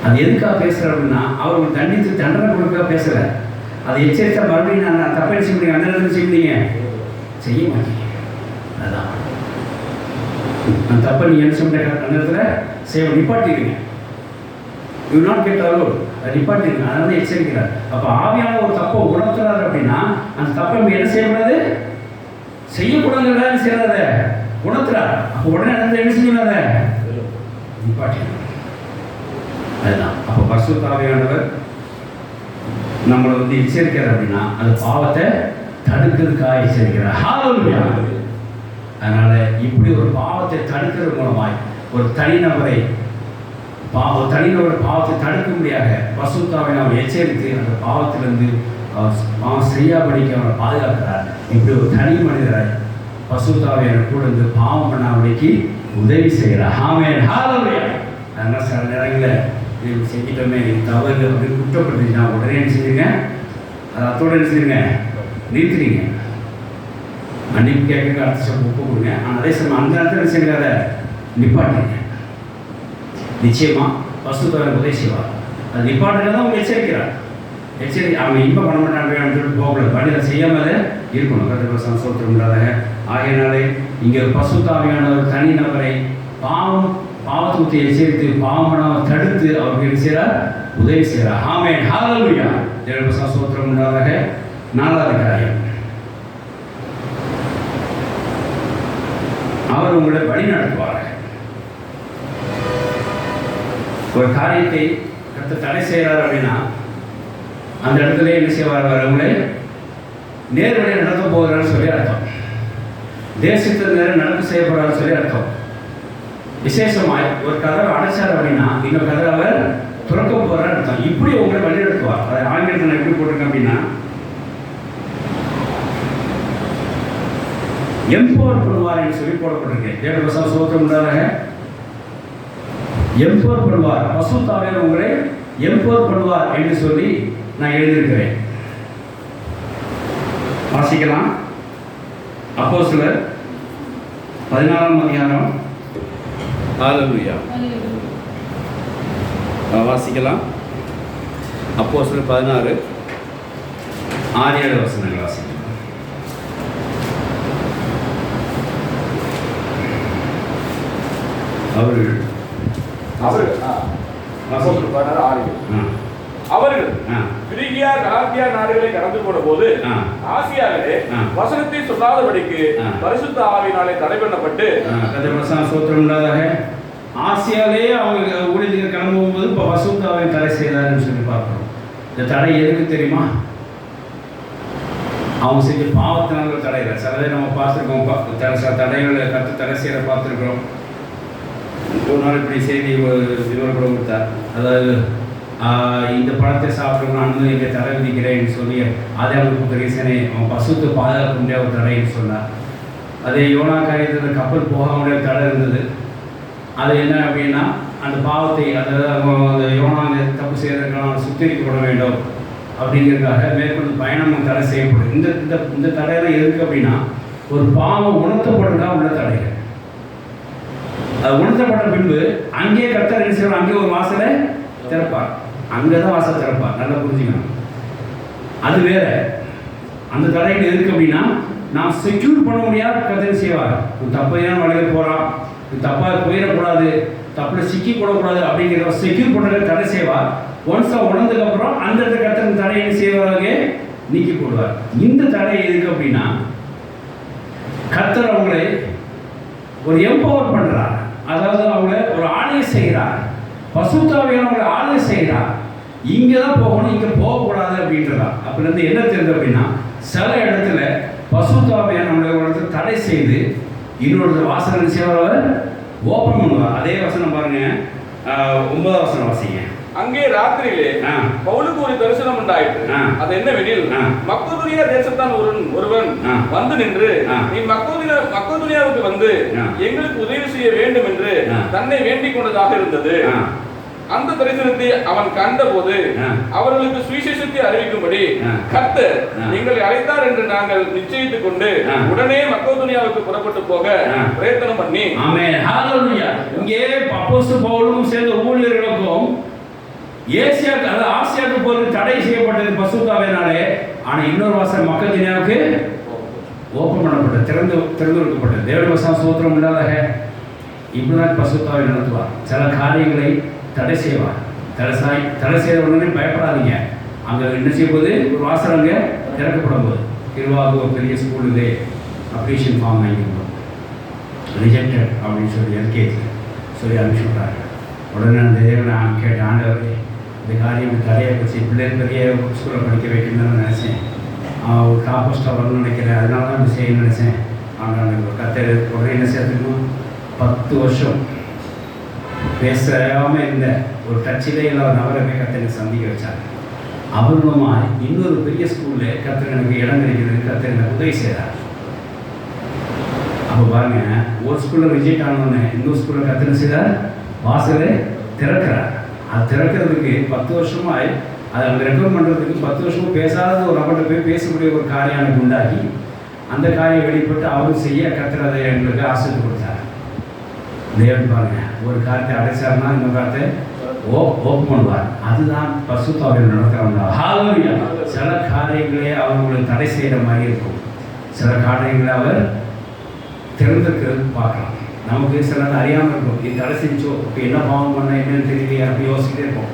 அது எதுக்காக பேசுகிறார் அப்படின்னா அவர்கள் தண்டித்து தண்டனை கொடுக்க பேசலை. அதை எச்சரித்தா மறுபடியும் நான் தப்பை செய்ய முடியும், அந்த நேரத்தில் செய்வீங்க, செய்ய மாட்டீங்க. அதுதான் அந்த தப்பை நீங்கள் என்ன சொல்ல அந்த நேரத்தில் செய்ய நிப்பாட்டிடுங்க. யூ நாட் கெட் அலோட், அதை நிப்பாட்டிடுங்க. அதனால எச்சரிக்கிறார். அப்போ ஆவியான ஒரு தப்பை உணர்த்துறாரு அப்படின்னா அந்த தப்பை என்ன செய்யக்கூடாது, செய்யக்கூடாது, செய்யாத உணர்த்துறாரு. அப்போ உடனே அந்த என்ன செய்யக்கூடாத நிப்பாட்டிடுங்க. அதுதான் அப்போ பரிசுத்த ஆவியானவர் நம்மளை வந்து எச்சரிக்கிறார் அப்படின்னா அந்த பாவத்தை தடுக்கிறதுக்காக எச்சரிக்கிறார். ஹல்லேலூயா. அதனால இப்படி ஒரு பாவத்தை தடுக்கிறது மூலமாய் ஒரு தனிநபரை பாவத்தை தடுக்கும்படியாக பரிசுத்த ஆவியானவர் எச்சரித்து அந்த பாவத்திலிருந்து அவர் பாவம் செய்யாபடிக்கு அவரை பாதுகாக்கிறார். இப்படி ஒரு தனி மனிதரை பசுத்தாவியான கூட இந்த பாவம் பண்ணாமலைக்கு உதவி செய்கிறார். ஆமென், ஹல்லேலூயா. அதனால் சில நேரங்களில் இது செஞ்சிட்டோமே, இது தவறு அப்படின்னு குற்றப்படுத்தினா உடனே என்ன செய்யுங்க, அது அத்தோடு என்ன செய்யுங்க, நிறுத்துறீங்க. மன்னிப்பு கேட்க அடுத்த ஸ்டெப் ஒப்பு கொடுங்க. ஆனால் அதே சமயம் அந்த இடத்துல என்ன செய்யுங்க, அதை நிப்பாட்டுங்க. நிச்சயமாக பசுத்தாவின் உதவி செய்வார். அது நிப்பாட்டுங்க தான் அவங்க எச்சரிக்கிறார். அவங்க இன்பம் பண்ண மாட்டாங்க சொல்லிட்டு போகக்கூடாது, பண்ணி அதை செய்யாமல் இருக்கணும். கர்த்தருடைய ஸ்தோத்திரம் உண்டாதாக. ஆகையினாலே இங்கே பசுத்தாவியான ஒரு தனி நபரை பாவத்துக்கு எச்சரித்து பாவம் பண்ணாமல் தடுத்து அவருக்கு என்ன செய்கிறார், உதவி செய்கிறார். ஆமென், ஹல்லேலூயா. தேவனுடைய ஸ்தோத்திரம் உண்டாதாக. 4வது காரியம், அவர் உங்களை வழி நடத்துவார். ஒரு காரியத்தை கர்த்தர் தடை செய்கிறார் அப்படின்னா அந்த இடத்துல என்ன செய்வார், அவங்களை நேர்வழியை நடத்த போகிறான்னு சொல்லி அர்த்தம். தேசத்தில் நேரம் நடக்க செய்ய போகிறான்னு சொல்லி அர்த்தம். விசேஷமாய் ஒரு கதவை அடைச்சார் அப்படின்னா இன்னொரு கதவை அவர் துறக்க போகிறான்னு அர்த்தம். இப்படி உங்களை வழி நடத்துவார். அதை ஆங்கிலத்தில் நான் எப்படி போட்டிருக்கேன் அப்படின்னா, எம்பவர் பண்ணுவார் என்று சொல்லி போடப்பட்டிருக்கேன். தேவனுடைய ஸ்தோத்திரம் உண்டாதாக. எம்பவர் பண்ணுவார், பசுத்தாவியானவர் உங்களை எம்பவர் பண்ணுவார் என்று சொல்லி நான் எழுதியிருக்கிறேன். வாசிக்கலாம். அப்போஸ்தலர் 14ஆம் அதிகாரம். ஹல்லேலூயா. வாசிக்கலாம். அப்போஸ்தலர் 16 6-7 வசனங்கள் வாசிக்கலாம். அவர்கள் பிரிகியா கலாத்தியா நாடுகளை கடந்து போன போது ஆசியாவிலே வசனத்தை சொல்லாதபடிக்கு பரிசுத்த ஆவியினாலே தடை பண்ணப்பட்டு, சோத்திரம் உண்டாதாக. ஆசியாவிலே அவங்க ஊழியர்கள் கிளம்பு போகும்போது இப்போ பரிசுத்த ஆவியை தடை செய்தார்னு சொல்லி பார்க்கிறோம். இந்த தடை எதுக்கு தெரியுமா? அவங்க செஞ்ச பாவத்தினால தடைகளை சிலதை நம்ம பார்த்துருக்கோம். தடைகளை கற்று தடை செய்ய பார்த்துருக்கிறோம். ஒரு நாள் இப்படி செய்தி விவரம் கூட கொடுத்தார். அதாவது இந்த பழத்தை சாப்பிட்றவங்க அனுமதி இங்கே தடை விதிக்கிறேன்னு சொல்லி அதே அவங்களுக்கு ரீசனே அவன் பசுத்து பாதுகாக்க முடியாத ஒரு தடைன்னு சொன்னார். அதே யோனா காரியத்தில் கப்பல் போக முடியாத தடை இருந்தது. அது என்ன அப்படின்னா, அந்த பாவத்தை அதாவது அவங்க அந்த யோனா தப்பு செய்யறதுக்கான சுத்திகரிக்கப்பட வேண்டும் அப்படிங்கிறதுக்காக மேற்கொண்டு பயணம் தடை செய்யப்படும். இந்த தடையெல்லாம் எதுக்கு அப்படின்னா, ஒரு பாவம் உணர்த்தப்படுறதா உள்ள தடைகள். அது உணர்த்தப்பட்ட பின்பு அங்கே கர்த்தர் என்ன செய்வார், அங்கே ஒரு வாசலை திறப்பார். அங்கே தான் வாசல் திறப்பார். நல்லா புரிஞ்சுக்கணும். அது வேற. அந்த தடைகள் எதுக்கு அப்படின்னா, நான் செக்யூர் பண்ண முடியாத கர்த்தர் செய்வார். தப்பையான வழியில் போகிறான், தப்பாக போயிடக்கூடாது, தப்பில் சிக்கி போடக்கூடாது அப்படிங்கிறத செக்யூர் பண்ணுறத தடை செய்வார். ஒன்ஸ் உணர்ந்ததுக்கப்புறம் அந்த இடத்துல கர்த்தர் தடையை செய்வாங்க, நீக்கி போடுவார். இந்த தடை எதுக்கு அப்படின்னா, கர்த்தர் அவங்களை ஒரு எம்பவர் பண்ணுறார். அதாவது அவங்கள ஒரு ஆணையை செய்கிறார். பசுத்தாவியானவங்களை ஆணை செய்கிறார். இங்கே தான் போகணும், இங்கே போகக்கூடாது அப்படின்றதா. அப்படிலேருந்து என்ன தெரியுது அப்படின்னா, சில இடத்துல பசுத்தாவியானவங்களை தடை செய்து இன்னொரு வாசனை செய்வார், ஓப்பன் பண்ணுவார். அதே வசனம் பாருங்க, 9வது வசனம் வாசிங்க. அங்கே ராத்திரியிலே பவுலுக்கு ஒரு தரிசனம் உண்டாயிற்று. அது என்னவெனில், மக்கோதுனியா தேசத்தான் ஒருவன் வந்து நின்று, நீ மக்கோதுனியாவுக்கு வந்து எங்களுக்கு உதவி செய்ய வேண்டும் என்று தன்னை வேண்டிக் கொண்டதாக இருந்தது. அந்த தரிசனத்தை அவன் கண்டபோது அவர்களுக்கு சுவிசேஷத்தை அறிவிக்கும்படி கர்த்தர் எங்களை அழைத்தார் என்று நாங்கள் நிச்சயித்துக் கொண்டு உடனே மக்கோதுனியாவுக்கு புறப்பட்டு போக பிரயத்தனம் பண்ணி. ஆமென், ஹல்லேலூயா. இங்கே அப்போஸ்தலர் பவுலும் சேர்ந்த ஊழியர்களுக்கும் ஆசியாவுக்கு போறது தடை செய்யப்பட்டது பசுத்தாவினாலே. ஆனால் இன்னொரு வாசல் மக்கோதுனியாவுக்கு ஓப்பன் பண்ணப்பட்டது, திறந்து வைக்கப்பட்டது. தேவனுடைய ஸ்தோத்திரம் உண்டாதாக. இப்படிதான் பசுத்தாவை நடத்துவார். சில காரியங்களை தடை செய்வார். தடை செய்த உடனே பயப்படாதீங்க. அங்கே என்ன செய்யும்போது ஒரு வாசல் அங்கே திறக்கப்படும் போது திருவாரூர் ஒரு பெரிய ஸ்கூலுக்கு அப்ளிகேஷன் ஃபார்ம் வாங்கிக்கணும், ரிஜெக்டட் அப்படின்னு சொல்லி எல்கேஜி சொல்லி அனுப்பிச்சு விட்றாங்க. உடனே அந்த நான் கேட்டேன், ஆண்டவர் இந்த காரியம் தடையை வச்சு பிள்ளைகள் பெரிய ஸ்கூலில் படிக்க வைக்கணும்னு நினச்சேன். ஒரு காம்போஸ்டாக வரணும்னு நினைக்கிறேன், அதனால தான் இப்படி செய்யணும்னு நினச்சேன். ஆனால் கத்தர் உடனே என்ன சேர்த்துக்கணும், 10 வருஷம் பேசாமல் இருந்த ஒரு டச்சிலே இல்லாத நபரை போய் கத்தனை சந்திக்க வச்சாங்க. அவர்களுமாய் இன்னொரு பெரிய ஸ்கூலில் கத்தர் எனக்கு இடம் கிடைக்கிறது, கத்தர் எனக்கு உதவி செய்கிறார். அப்போ பாருங்க, ஒரு ஸ்கூலில் ரிஜெக்ட் ஆனோடனே இன்னொரு ஸ்கூலில் கத்தின செய்தார், வாசலை திறக்கிறார். அது திறக்கிறதுக்கு 10 வருஷமாக அதை அங்கே ரெக்கவர் பண்ணுறதுக்கு 10 வருஷமும் பேசாத ஒரு நபர்கிட்ட போய் பேசக்கூடிய ஒரு காரியம் எனக்கு உண்டாகி அந்த காரியம் வெளிப்பட்டு அவரும் செய்ய கர்த்தர் அதை எங்களுக்கு ஆசிரியர் கொடுத்தார். தேவன் பாருங்க, ஒரு காரியத்தை அடைச்சாருன்னா இன்னொரு காரியத்தை ஓப்பன் பண்ணுவார். அதுதான் பரிசுத்த ஆவியானவர் நடத்துகிறவங்க. ஹல்லேலூயா. சில காரியங்களே அவங்களுக்கு தடை செய்கிற மாதிரி இருக்கும், சில காரியங்களை அவர் திறந்துக்கிறது பார்க்கலாம். நமக்கு சில அறியாமல் இருக்கும், இது தடை செஞ்சோ இப்போ என்ன பாவம் பண்ண என்னன்னு தெரியலையே அப்படி யோசிக்கிட்டே இருப்போம்.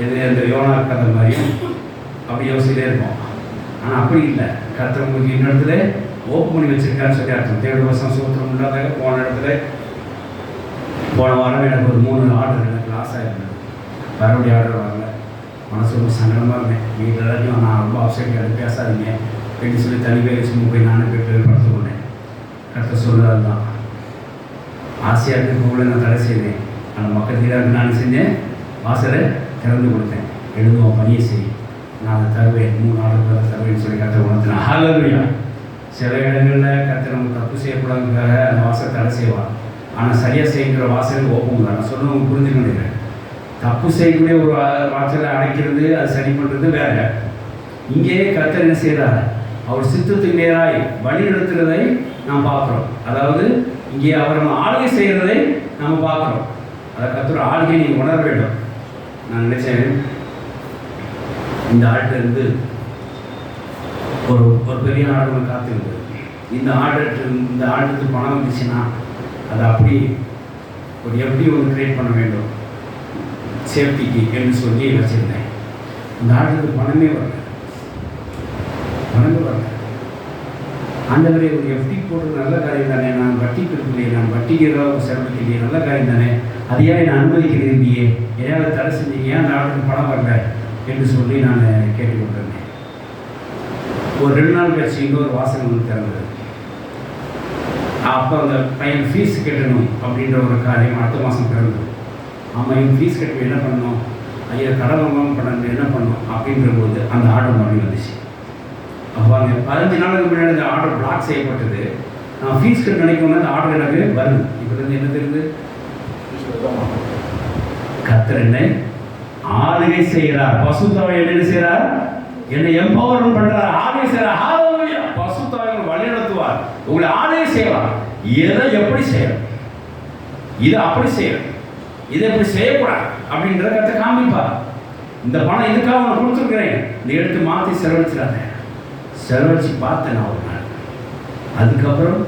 எது இந்த யோனா கதை மாதிரியும் அப்படி யோசிக்கிட்டே இருப்போம். ஆனால் அப்படி இல்லை, கர்த்தர் உங்களுக்கு இன்னொரு இடத்துல ஓப்பன் பண்ணி வச்சிருக்காருன்னு சொல்லி அர்த்தம். தேவ வருஷம் சூத்திரம் உண்டாத போன இடத்துல போன வாரம் எனக்கு ஒரு 3 ஆர்டர் எனக்கு லாஸ் ஆகிருந்தது. மறுபடியும் ஆர்டர் வரல. மனசு ரொம்ப சங்கடமாக இருந்தேன். வீட்டில் எல்லாத்தையும் நான் ரொம்ப அப்செட் ஆகி பேசாதீங்க அப்படின்னு சொல்லி தனி பேர் சும்மா போய் நானும் போய் படுத்து கொண்டேன். கர்த்தர் சொல்கிறது தான், ஆசையாக இருக்கிறவங்கள நான் தடை செய்தேன். ஆனால் மக்கள் தீராக நான் செஞ்சேன், வாசலை திறந்து கொடுத்தேன். எழுதுவோம், பணியை செய், நான் அதை தருவேன், 3 ஆர்டர் தருவேன்னு சொல்லி கர்த்தர் உணர்த்தினேன். ஹல்லேலூயா. சில இடங்களில் கர்த்தர் நம்ம தப்பு செய்யக்கூடாதுக்காக அந்த வாசலை தடை செய்வார். ஆனால் சரியாக செய்கிற வாசலுக்கு ஓப்பன் நான் சொல்லுவோம், புரிஞ்சுக்க முடியல. தப்பு செய்யக்கூடிய ஒரு வாசலை அடைக்கிறது, அது சரி பண்ணுறது வேற. இங்கே கர்த்தர் என்ன செய்கிறார், அவர் சித்தத்துக்கு நேராய் வழி நடத்துகிறதை நாம் பார்க்குறோம். அதாவது இங்கே அவர் நம்ம ஆளுகை செய்கிறதை நம்ம பார்க்குறோம். அதை கர்த்தர் ஆளுகை நீங்கள் உணர வேண்டும். நான் நினைச்சேன், இந்த ஆள்கிட்ட இருந்து ஒரு பெரிய ஆடு ஒன்று காத்திருந்தது. இந்த ஆட்டுக்கு பணம் வந்துச்சுன்னா அதை அப்படி ஒரு எப்படி ஒன்று க்ரியேட் பண்ண வேண்டும் சேஃப்டிக்கு என்று சொல்லி வச்சுருந்தேன். இந்த ஆட்டுக்கு பணமே வரல. ஆண்டவரே, ஒரு எஃப்டி போட்டு நல்ல காரியம் தானே, நான் வட்டிக்கு இருக்கலையே, நான் வட்டிக்கு ஏதாவது செலவழிக்கலையே, நல்ல காரியம் தானே, அதையா என்னை அனுமதிக்கிறீங்க, ஏதாவது தடை செஞ்சீங்க, அந்த ஆட்டுக்கு பணம் வரல என்று சொல்லி நான் கேட்டுக்கொண்டிருந்தேன். ஒரு 2 நாள் கழிச்சு இன்னொரு வாசல் ஒன்று திறந்தது. அப்போ அந்த பையன் ஃபீஸ் கட்டணும் அப்படின்ற ஒரு காரியம் அடுத்த மாதம் பிறந்தது. ஆமாம், இவங்க ஃபீஸ் கட்ட என்ன பண்ணணும், ஐயா கடன் வாங்காமல் பண்ண என்ன பண்ணணும் அப்படின்ற போது அந்த ஆர்டர் மறுபடியும் வந்துச்சு. அப்போ அந்த 15 நாளுக்கு முன்னாடி அந்த ஆர்டர் பிளாக் செய்யப்பட்டது. நான் ஃபீஸ் கட்ட நினைக்கணும்னா அந்த ஆர்டர் எனக்கு வருது. இப்போ இருந்து என்ன தெரியுது, கர்த்தர் என்னை ஆளுகை செய்கிறார். பசுத்தாவை என்ன செய்கிறார், என்னை எம்பவர்மெண்ட் பண்ணுறார், ஆளுகை செய்கிறார். ஹல்லேலூயா. பசுத்தாவை வழி நடத்துவார், உங்களை ஆளுகை செய்வார். எதை எப்படி செய்யணும், இதை அப்படி செய்யணும், இதை எப்படி செய்யக்கூடாது அப்படின்றத கர்த்தர் காமிப்பார். இந்த பணம் இதுக்காக நான் கொடுத்துருக்கிறேன், இந்த எடுத்து மாற்றி செலவழிச்சிடாத. செலவழிச்சு பார்த்தேன் நான் ஒரு நாள். அதுக்கப்புறம்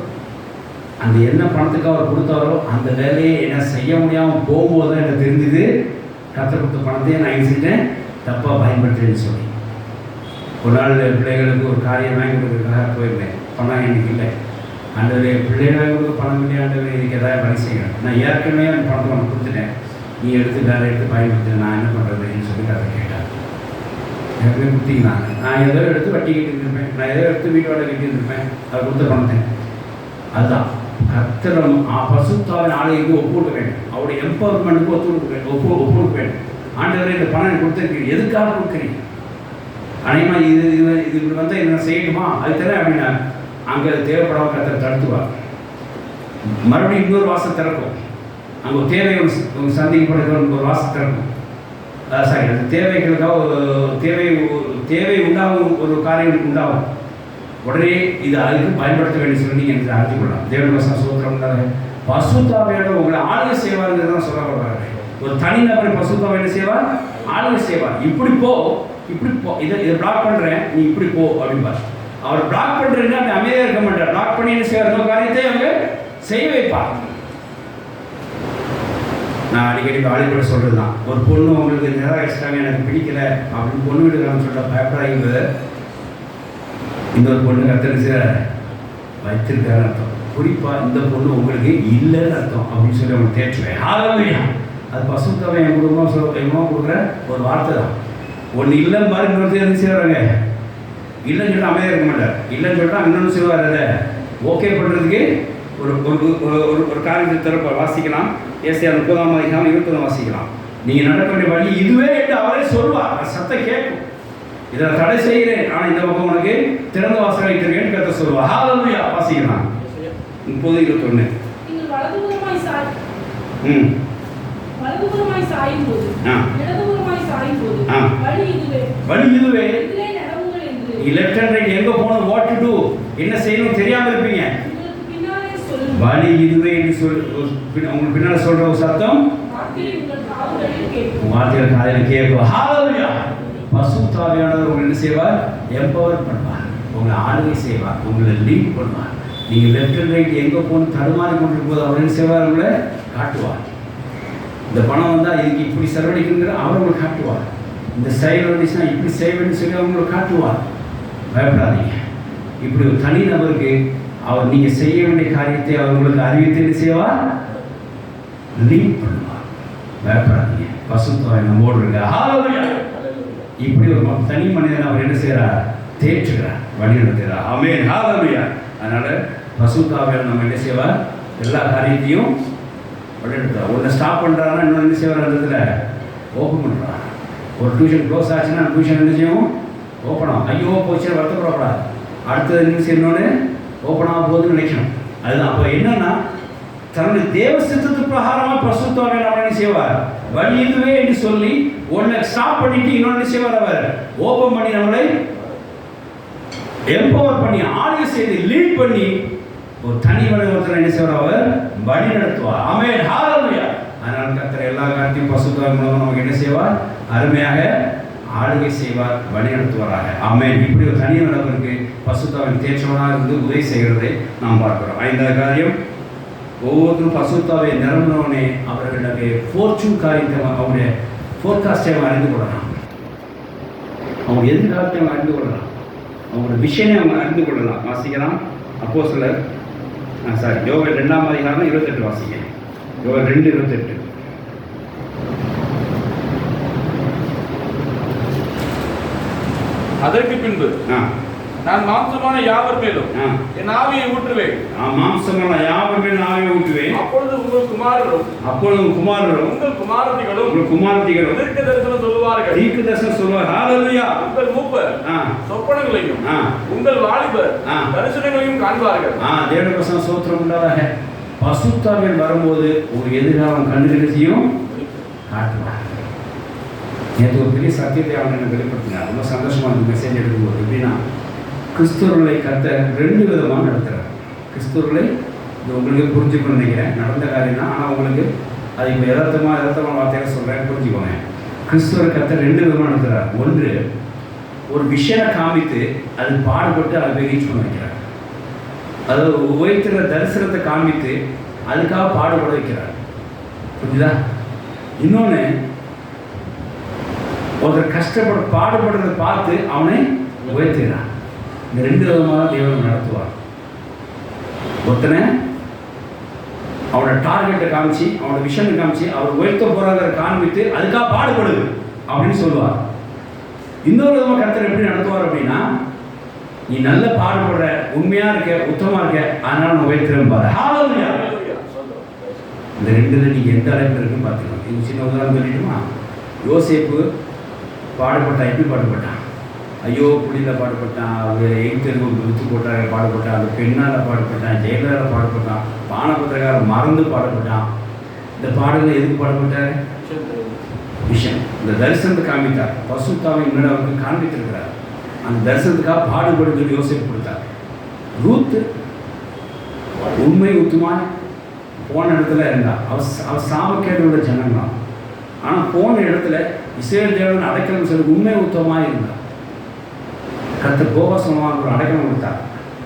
அந்த என்ன பணத்துக்கு அவர் கொடுத்தாரோ அந்த வேலையை என்ன செய்ய முடியாமல் போகும்போது தான் எனக்கு தெரிஞ்சுது, கர்த்தர் கொடுத்த பணத்தையே நான் என்ன செஞ்சேன், தப்பாக பயன்படுத்துறேன்னு சொல்லி. ஒரு நாள் பிள்ளைகளுக்கு ஒரு காரியம் வாங்கி கொடுக்குறதுக்காக போயிருந்தேன். பணம் எனக்கு இல்லை. ஆண்டவரே, பிள்ளைகளுக்கு பணம் இல்லை, ஆண்டவரே இதுக்கு எதாவது வழி செய்யணும். நான் ஏற்கனவே அந்த பணத்தை உனக்கு கொடுத்துட்டேன், நீ எடுத்து வேறு எடுத்து பயன்படுத்த, நான் என்ன பண்ணுறதுன்னு சொல்லி அதை கேட்டேன். ஏற்கனவே கொடுத்தீங்களாங்க, நான் ஏதோ எடுத்து வட்டி கட்டியிருந்திருப்பேன், நான் ஏதோ எடுத்து வீட்டு வாடகை கட்டியிருந்திருப்பேன், அதை கொடுத்த பணத்தை. அதுதான் கர்த்தரும் பசுத்தாவின் ஆளுகைக்கு ஒப்புக்க வேண்டும், அவருடைய எம்பவர்மெண்ட்டுக்கு ஒப்புக்க வேண்டும். ஆண்டவரே, இந்த பணம் கொடுத்துருக்கீங்க, எதுக்காக கொடுக்குறீங்க, அனைவரும் இது இப்படி வந்தால் என்ன செய்யணுமா, அது தெரியல அப்படின்னா அங்கே தேவைப்படாமல் கர்த்தர் தடுத்துவார். மறுபடியும் இன்னொரு வாசல் திறக்கும். அங்கே ஒரு தேவை சந்திக்கப்படுகிற ஒரு வாசல் திறக்கும். சாரி, அந்த தேவைகளுக்காக ஒரு தேவை உண்டாகும், ஒரு காரியம் உண்டாகும். உடனே இது அதுக்கு பயன்படுத்த வேண்டிய சொல்லி நீங்கள் எனக்கு அறிஞ்சு கொள்ளலாம். தேவன் வசனம் சூத்திரம் பசுத்தாவையோட உங்களை ஆளுகை செய்வாருங்கிறது தான் சொல்லப்படுறாரு. ஒரு தனிநபரை பசுத்தாவை என்ன செய்வார், ஆளுகை செய்வார். இப்படி போ, இதை பிளாக் பண்ணுறேன், நீ இப்படி போ அப்படின்பார். அவர் பிளாக் பண்ணுறேன்னா அப்படி அமைதியாக இருக்க மாட்டார். பிளாக் பண்ணி என்ன செய்வார், காரியத்தை அவங்க செய்ய வைப்பார். நான் அடிக்கடி வாலிபட சொல்கிறது தான், ஒரு பொண்ணு உங்களுக்கு நிராகரிச்சிட்டாங்க, எனக்கு பிடிக்கல அப்படின்னு பொண்ணு வீட்டுக்காரன்னு சொல்ல பயப்படாங்க. இன்னொரு பொண்ணு கத்தரிச்சு வைத்திருக்காருன்னு அர்த்தம். குறிப்பாக இந்த பொண்ணு உங்களுக்கு இல்லைன்னு அர்த்தம் அப்படின்னு சொல்லி அவங்க தேற்றுவேன். ஹல்லேலூயா. அது பசுத்தவை என் குடும்பம் கொடுக்குற ஒரு வார்த்தை தான். ஒன்று இல்லைன்னு மாதிரி இன்னொரு என்ன செய்வாங்க, இல்லைன்னு சொல்லிட்டு அமைதியாக இருக்க மாட்டார். இல்லைன்னு சொல்லிட்டு இன்னொன்று செய்வார். அதை ஓகே பண்ணுறதுக்கு ஒரு காரியத்தை திறப்ப வாசிக்கலாம். ஏசியா 30:21 வாசிக்கலாம். நீங்கள் நடக்க வேண்டிய வழி இதுவே என்று அவரே சொல்வார். சத்தம் கேட்கும், இதை தடை செய்கிறேன், ஆனால் இந்த பக்கம் உனக்கு திறந்த வாசல் வைத்திருக்கேன்னு கர்த்தர் சொல்வார். ஹல்லேலூயா. வாசிக்கலாம். 30:21. நீங்கள் வலதுபுறமாய் ம் வலதுபுறமாய் சாயும் போது இடதுபுறமாய் சாயும் போது வழி இதுவே இதிலே நடவுங்கள் என்று லெஃப்ட் அண்ட் ரைட் எங்க போகணும், வாட் டு டு, என்ன செய்யணும் தெரியாம இருப்பீங்க. உங்களுக்கு பின்னாலே சொல்லுங்கள். வழி இதுவே என்று உங்களுக்கு பின்னால சொல்ற ஒரு சத்தம் வார்த்தை உங்கள் காதுகளில் கேட்கும். வார்த்தைகள் காதில் கேட்கும். ஹalleluya. பரிசுத்த ஆவியானவர் உங்களை என்ன செய்வார், எம்பவர் பண்ணுவார், உங்களை ஆளுகை செய்வார், உங்களை லீட் பண்ணுவார். நீங்க லெஃப்ட் அண்ட் ரைட் எங்க போகணும் தடுமாறி கொண்டிருக்கும் போது அவர் என்ன செய்வார், உங்களை காட்டுவார். இந்த பணம் வந்தால் இதுக்கு இப்படி செலவழிக்குங்கிற அவர் உங்களுக்கு காட்டுவார். இந்த செயல் வந்துச்சுன்னா இப்படி செய்ய வேண்டும் சொல்லி அவங்களை காட்டுவார். பயப்படாதீங்க. இப்படி ஒரு தனி நபருக்கு அவர் நீங்கள் செய்ய வேண்டிய காரியத்தை அவர் உங்களுக்கு அறிவித்து என்ன செய்வார், லீட் பண்ணுவார். பயப்படாதீங்க. பரிசுத்த ஆவி நம்மோடு இருக்க. ஹalleluya. இப்படி ஒரு தனி மனிதன் அவர் என்ன செய்கிறார், தேற்றுகிறார், வழி நடத்துகிறார். ஆமென். ஹalleluya. அதனால பரிசுத்த ஆவியானவர் நம்ம என்ன செய்வார், எல்லா காரியத்தையும் வழிநடத்துறார். ஒன்று ஸ்டாப் பண்ணுறாருன்னா இன்னொன்று என்ன செய்வார், அந்த இடத்துல ஓப்பன் பண்ணுறார். ஒரு டியூஷன் க்ளோஸ் ஆச்சுன்னா டியூஷன் என்ன செய்யும், ஓப்பன் ஆகும். ஐயோ போச்சுன்னா வருத்தப்படக்கூடாது, அடுத்தது என்ன செய்யணும்னு ஓப்பன் ஆக போகுதுன்னு நினைக்கணும். அதுதான். அப்போ என்னன்னா தன்னுடைய தேவ சித்தத்துக்கு பிரகாரமாக பரிசுத்த ஆவியானவர் என்ன செய்வார், வழி இதுவே என்று சொல்லி ஒன்றை ஸ்டாப் பண்ணிட்டு இன்னொன்று செய்வார், அவர் ஓப்பன் பண்ணி நம்மளை எம்பவர் பண்ணி ஆளுகை செய்து லீட் பண்ணி ஒரு தனி ஒருத்தர் என்ன செய்வார், அவர் வழி நடத்துவார். ஆமென். ஹalleluya. அதனால கர்த்தர் எல்லா காரியத்தையும் பரிசுத்த ஆவி மூலமாக நமக்கு என்ன செய்வார், அருமையாக ஆளுகை செய்வார், வழி நடத்துவாராக. ஆமென். இப்படி ஒரு தனி நபருக்கு பரிசுத்த ஆவியின் தேற்றவனாக இருந்து உதவி செய்கிறதை நாம் பார்க்கிறோம். 5வது காரியம், ஒவ்வொருத்தரும் பரிசுத்த ஆவியை நிரம்பினவனே அவர்களுடைய ஃபோர்ச்சூன் காரியத்தை அவங்களுடைய ஃபோர்காஸ்டை அறிந்து கொள்ளலாம், அவங்க எதிர்காலத்தை அவங்க அறிந்து கொள்ளலாம், அவங்களோட விஷயனை அவங்க அறிந்து கொள்ளலாம். வாசிக்கலாம். அப்போஸ்தலர் யோவேல் 2ஆம் அதிகாரம் 28 வாசிங்க. யோவேல் 2:28. அதற்கு பின்பு நான் மாம்சமான யாவர் மேலும் என் ஆவியை ஊற்றுவேன். மாம்சமான யாவர் மேலும் ஆவியை ஊற்றுவேன். அப்பொழுது உங்கள் குமாரரும் உங்கள் குமாரத்திகளும் தீர்க்க தரிசனம் சொல்லுவார்கள். ஹalleluya. உங்கள் மூப்பர் சொப்பனங்களையும் உங்கள் வாலிபர் தரிசனங்களையும் காண்பார்கள். தேவனுடைய வசனம் ஸ்தோத்திரம் உண்டாதாக. பரிசுத்த ஆவியானவர் வரும்போது ஒரு எதிர்காலம் கண்டுகளிச்சியும் காட்டுவார். நேற்று ஒரு பெரிய சத்தியத்தை அவன் எனக்கு வெளிப்படுத்தினார். ரொம்ப சந்தோஷமாக அந்த மெசேஜ் எடுக்கும்போது எப்படின்னா, கிறிஸ்துவர்களை கத்த 2 விதமாக நடத்துகிறார். கிறிஸ்துவர்களை இது உங்களுக்கு புரிஞ்சுக்கணும்னு நினைக்கிறேன், நடந்த காரியம் தான். ஆனால் உங்களுக்கு அது இப்போ யதார்த்தமான வார்த்தையாக சொல்கிறேன், புரிஞ்சுக்கோங்க. கிறிஸ்துவரை கத்த 2 விதமாக நடத்துகிறார். ஒன்று, ஒரு விஷயம் காமித்து அது பாடுபட்டு அதை போய் ரீச் பண்ண வைக்கிறார். அதாவது உயர்த்துகிற தரிசனத்தை காமித்து அதுக்காக பாடுபட வைக்கிறார். புரிஞ்சுதா? இன்னொன்று, ஒருத்தர் பாடுபடுறதை பார்த்து அவனை உயர்த்துகிறான். இந்த 2 விதமாக தேவன் நடத்துவார். ஒருத்தனை அவனோட டார்கெட்டை காமிச்சு, அவனோட விஷனை காமிச்சு, அவர் உயர்த்த போறாத காண்பித்து அதுக்காக பாடுபடுது அப்படின்னு சொல்லுவார். இன்னொரு விதமாக கர்த்தர் எப்படி நடத்துவார் அப்படின்னா, நீ நல்ல பாடுபடுற, உண்மையா இருக்க, உத்தமா இருக்க, அதனால நான் உயர்த்துறேன் பாரு. ஹalleluya. இந்த 2ல நீங்க எந்த அளவுக்கு இருக்குன்னு பார்த்துக்கணும். இது சின்ன உதாரணம் சொல்லிட்டுமா, யோசேப்பு பாடுபட்டான். எப்படி பாடுபட்டான்? ஐயோ புள்ளியில் பாடுபட்டான், அவர் எய்த்தருக்கு வித்து போட்டாங்க பாடுபட்டான், அந்த பெண்ணால் பாடுபட்டான், ஜெயலலிதாவில் பாடுபட்டான், பானபத்திரக்காரர் மறந்து பாடுபட்டான். இந்த பாடலில் எதுக்கு பாடுபட்டார்? விஷயம். இந்த தரிசனத்தை காமித்தார். பரிசுத்த ஆவி முன்னாடி அவருக்கு காண்பித்திருக்கிறார். அந்த தரிசனத்துக்காக பாடுபடுவது யோசிப்பு கொடுத்தார். ரூத் உண்மை உத்துமான போன இடத்துல இருந்தா. அவர் சாபக்கேடோட ஜனங்களாம். ஆனால் போன இடத்துல இஸ்ரவேல் தேவன் அடைக்கலம் சொல்லி உண்மை உத்தமாக இருந்தார். கர்த்தர் போவாசமாக ஒரு அடைக்கலம் கொடுத்தார்,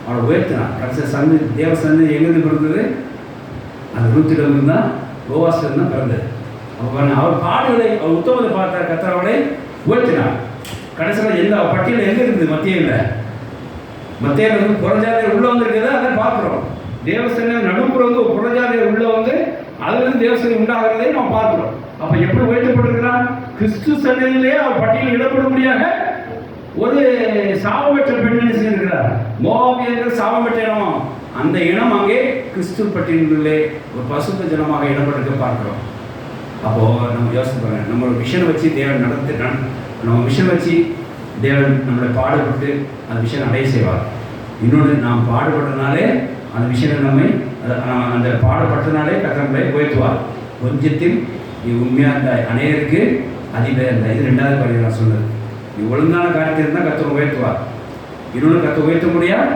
அவளை உயர்த்தினார். கடைசி தேவ சந்தி எங்கிருந்து பிறந்தது? அந்த ரூத்திடம் இருந்தால் போவாசிலிருந்து தான் பிறந்தது. அப்போ அவர் பாடுகளை, அவர் உத்தமத்தை பார்த்தார், கர்த்தர் அவளை உயர்த்தினார். கடைசியில் எந்த பட்டியலில் எங்கே இருக்குது? மத்தியில் வந்து புறஜாதியர் உள்ள வந்துருக்குதா? அதை பார்க்குறோம். தேவசனை நடுப்புற வந்து ஒரு புறஜாதியர் உள்ள வந்து அதுலேருந்து தேவசனை உண்டாகிறதை நம்ம பார்க்குறோம். அப்போ எப்படி உயர்த்தப்பட்டிருக்கிறார்? கிறிஸ்து சன்னதியிலே அவர் பட்டியலில் இடப்படும்படியாக ஒரு சாபம் பெற்ற பெண்ணை செய்திருக்கிறார். மோவாபியர்கள் சாபம் பெற்ற இனம். அந்த இனம் அங்கே கிறிஸ்து பட்டியலிலே ஒரு பசுத்த ஜனமாக இடப்பட்டிருக்க பார்க்கிறோம். அப்போ நம்ம யோசிப்பாங்க, நம்ம விஷனை வச்சு தேவன் நம்ம விஷயம் வச்சு தேவன் நம்மளை பாடுபட்டு அந்த விஷயம் அடைய செய்வார். இன்னொன்று, நாம் பாடுபடுறதுனாலே அந்த விஷயத்தை நம்மை அந்த பாடுபட்டனாலே கத்தனை உயர்த்துவார். கொஞ்சத்தில் நீ உண்மையாக இருந்தாய், அநேகருக்கு அதிபர் இருந்தாய். இது 2வது படி நான் சொன்னது. நீ ஒழுங்கான காரியத்தில் இருந்தால் கத்தனை உயர்த்துவார். இன்னொன்று கத்தை உயர்த்த முடியாது.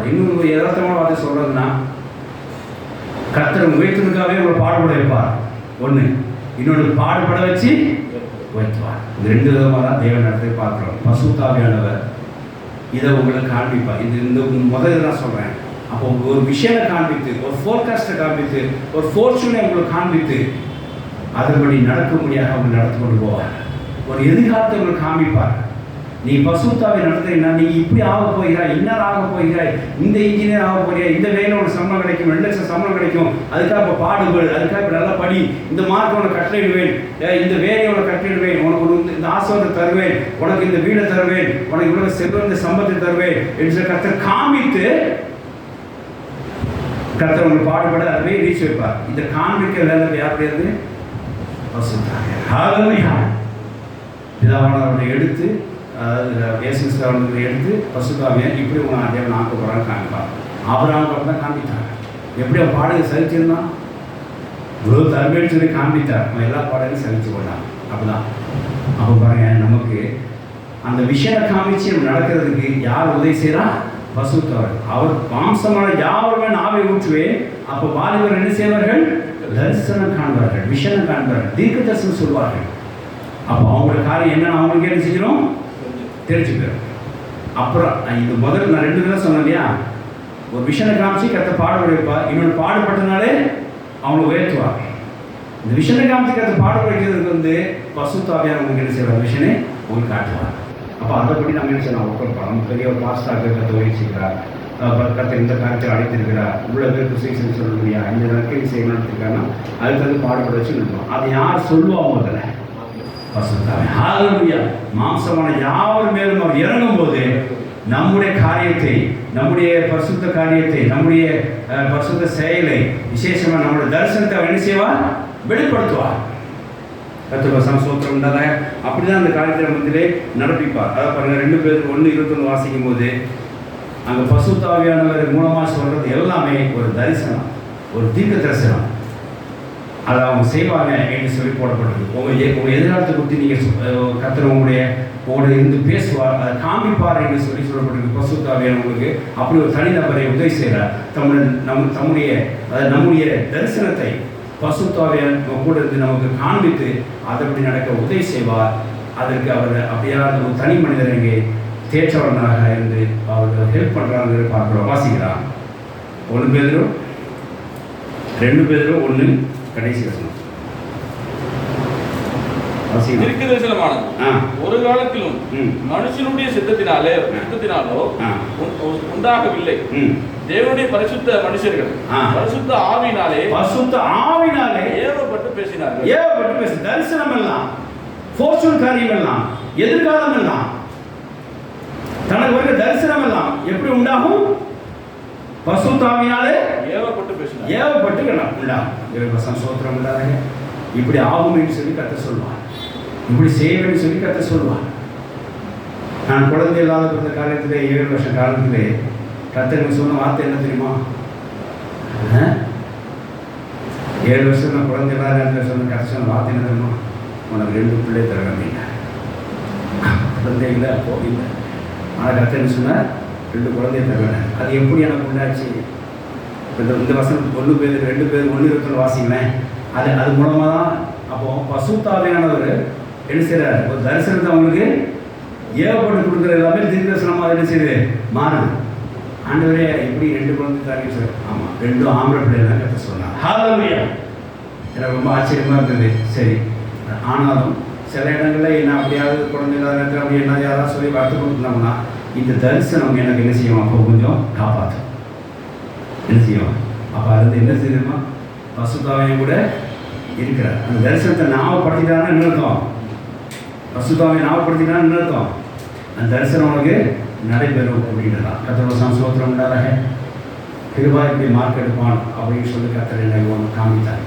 இன்னொரு யதார்த்தமான வார்த்தை சொல்கிறதுனா, கத்தரை உயர்த்ததுக்காகவே உங்களை பாடுபட வைப்பார். ஒன்று. இன்னொன்று பாடுபட வச்சு உயர்த்துவார். இந்த 2 விதமாக தான் தேவன் நடத்தி பார்க்குறோம். பரிசுத்த ஆவியானவர் இதை உங்களுக்கு காண்பிப்பார். இந்த முதல்ல நான் சொல்கிறேன். அப்போ ஒரு விஷயத்தை காண்பித்து, ஒரு ஃபோர்காஸ்ட்டை காண்பித்து, ஒரு ஃபோர்ச்சூனை உங்களுக்கு காண்பித்து, அதன்படி நடக்க முடியாத அவங்க நடத்தி கொண்டு போவார். ஒரு எதிர்காலத்தை உங்களுக்கு காண்பிப்பார். நீ பரிசுத்தாவை நடத்துறீங்கன்னா, நீ இப்படி ஆக போகிறாய், இன்னும் ஆக போகிறாய், இந்த இன்ஜினியர் ஆக போகிறாய், இந்த வேலை உனக்கு சம்பளம் கிடைக்கும், 2 லட்சம் சம்பளம் கிடைக்கும், அதுக்காக இப்போ பாடுபடு, அதுக்காக இப்போ நல்லா படி, இந்த மார்க் உனக்கு கட்டளையிடுவேன், இந்த வேலையை உனக்கு கட்டளையிடுவேன், உனக்கு இந்த ஆசீர்வாதத்தை தருவேன், உனக்கு இந்த வீடை தருவேன், உனக்கு இவ்வளவு செல்வந்த சம்பத்தை தருவேன் என்று கர்த்தர் காமித்து கர்த்தர் உங்களுக்கு பாடுபட அதுவே ரீச் வைப்பார். இந்த காண்பிக்கிற வேலை யாருடையது? பரிசுத்தாவியானவர். ஹல்லேலூயா. பிதாவானவரை எடுத்து, அதாவது இயேசுவை எடுத்து பரிசுத்தாவியானவர் இப்படி உங்களை தேவன் ஆக்க போகிறான்னு காமிப்பார். ஆபிரகாமுக்கு தான் காண்பித்தார். எப்படி அவன் பாடகை சகிச்சிருந்தான், இவ்வளோ தருவேன்னு சொல்லி காண்பித்தார். அவன் எல்லா பாடகையும் சகிச்சு கொண்டான். அப்படிதான். அப்போ பாருங்க, நமக்கு அந்த விஷயத்தை காமிச்சு நம்ம நடக்கிறதுக்கு யார் உதவி செய்கிறா? பரிசுத்தவர். அவர் மாம்சமான யாவருமே ஆவை ஊற்றுவேன். அப்போ வாலிபர் என்ன செய்வார்கள்? தரிசனம் காண்பார்கள், விஷயம் காண்பார்கள், தீர்க்க தரிசனம் சொல்வார்கள். அப்போ அவங்களோட காரியம் என்னன்னு அவங்களுக்கு என்ன செஞ்சிடும்? தெரிஞ்சுக்கிறோம். அப்புறம் இது முதல்ல நான் 2 தடவை சொன்னேன் இல்லையா? ஒரு விஷயம் காமிச்சு கத்த பாடுபட வைப்பார். இன்னொன்று பாடுபட்டனாலே அவங்களை உயர்த்துவார். இந்த விஷயம் காமிச்சு கத்த பாடுபட வைக்கிறதுக்கு பரிசுத்த ஆவியானவர் உங்களுக்கு என்ன செய்வார்? விஷயனை உங்களுக்கு காட்டுவார். அப்போ அதைப்படி நம்ம என்ன செய்யலாம்? ஒர்க் நம்ம பெரிய ஒரு பாஸ்டாக கத்த உயர்ச்சிக்கிறார், கத்த இந்த காரியத்தை அழைத்திருக்கிறார், இவ்வளோ பேருக்கு சீசன் சொல்ல முடியா, இந்த நற்கை செய்ய நடத்திருக்காருன்னா அதுக்கு பாடுபட வச்சு நிற்போம். அதை யார் சொல்லுவாங்க? முதல்ல பரிசுத்தாவியானவர். ஹல்லேலூயா. மாம்சமான யாவர் மேலும் அவர் இறங்கும் போது நம்முடைய காரியத்தை, நம்முடைய பரிசுத்த காரியத்தை, நம்முடைய பரிசுத்த செயலை, விசேஷமாக நம்முடைய தரிசனத்தை அவர் என்ன செய்வார்? வெளிப்படுத்துவார். கர்த்தருக்கு ஸ்தோத்திரம் உண்டாக. அப்படிதான் அந்த காரியத்தை மத்தியிலே நடப்பிப்பார். அதாவது பாருங்க, 2 பேருக்கு 1:21 வாசிக்கும் போது அங்கே பரிசுத்த ஆவியானவர் மூலமாக சொல்றது எல்லாமே ஒரு தரிசனம், ஒரு தீர்க்க தரிசனம். அதை அவங்க செய்வாங்க என்று சொல்லி போடப்பட்டது. உங்கள் எதிர்காலத்தை குறித்து நீங்கள் கர்த்தர் உங்களோட இருந்து பேசுவார், அதை காமிப்பார் என்று சொல்லி சொல்லப்பட்டிருக்கு. பரிசுத்த ஆவியானவருக்கு அப்படி ஒரு தனிநபரை உதவி செய்கிறார். நம்முடைய தரிசனத்தை பரிசுத்த ஆவியானவர் கூட இருந்து நமக்கு காண்பித்து அதன்படி நடக்க உதவி செய்வார். அதற்கு அவர் அப்படியான ஒரு தனி மனிதர் இங்கே தேற்றவனாக இருந்து அவர்கள் ஹெல்ப் பண்ணுறாங்க பார்க்குறோம். வாசிக்கிறான் 1 பேதுரு 2 பேதுரு 1 கடைசி வசனம். ஒரு காலத்திலும் மனுஷனுடைய சித்தத்தினாலோ உண்டாகவில்லை. தேவனுடைய பரிசுத்த மனுஷர்கள் பரிசுத்த ஆவியினாலே ஏவப்பட்டு பேசினார்கள். தரிசனம் எல்லாம், ஃபோர்ச்சூன் காரியம் எல்லாம், எதிர்காலம் எல்லாம், தனக்கு வருகிற தரிசனம் எல்லாம் எப்படி உண்டாகும்? பரிசுத்த ஆவியினாலே ஏவப்பட்டு பேசினார். ஏவப்பட்டு உண்டாகும். சோத்திரம் உண்டாக. இப்படி ஆகும் என்று சொல்லி கத்த சொல்வார், இப்படி செய்வேன்னு சொல்லி கத்த சொல்வார். நான் குழந்தை இல்லாத பிறந்த காலத்திலே 7 வருஷ காலத்திலே கத்தருக்கு சொன்ன வார்த்தை என்ன தெரியுமா? 7 வருஷம் நான் குழந்தை இல்லாத நேரத்தில் சொன்ன கத்த சொன்ன வார்த்தை என்ன தெரியுமா? உனக்கு 2 பிள்ளை தர வேண்டிய குழந்தைகளை அப்போ இல்லை. ஆனால் கத்தன்னு சொன்னால் 2 குழந்தைய தர வேண்டாம். அது எப்படி எனக்கு உண்டாச்சு? இந்த வசனம் 1 பேர் 2 பேர் 1:21 வாசிங்களேன். அது மூலமாக தான் அப்போ பரிசுத்த ஆவியானவர் என்ன செய்கிறார்? ஒரு தரிசனத்தை அவங்களுக்கு ஏவப்பட்டு கொடுக்குற எல்லாமே தீர்க்க தரிசனமாக என்ன செய்யுது? மாறுது. ஆண்டவரே இப்படி 2 குழந்தை தாங்க சார். ஆமாம், 2 ஆம்பளை பிள்ளைலாம் கற்று சொன்னார். ஹல்லேலூயா. எனக்கு ரொம்ப ஆச்சரியமாக இருந்தது. சரி, ஆனாலும் சில இடங்களில் என்ன அப்படியாவது குழந்தை இல்லாத நேரத்தில் அப்படி என்ன யாராவது சொல்லி வளர்த்து கொடுத்தோம்னா இந்த தரிசனம் எனக்கு என்ன செய்யும்? அப்போ கொஞ்சம் காப்பாற்றும். என்ன செய்யும்? அப்போ அது என்ன செய்யணுமா? பரிசுத்தாவியும் கூட இருக்கிறார். அந்த தரிசனத்தை ஞாபகப்படுத்திட்டான்னு நிறுத்தம். பரிசுத்தாவியை ஞாபகப்படுத்திட்டான்னு நிறுத்தம். அந்த தரிசனம் உனக்கு நடைபெறும் அப்படின்றதான். கர்த்தருக்கு ஸ்தோத்திரம் உண்டாக. கிருபா இப்படி மார்க் எடுப்பான் அப்படின்னு சொல்லி கர்த்தர் என்னை ஒன்று காமித்தார்.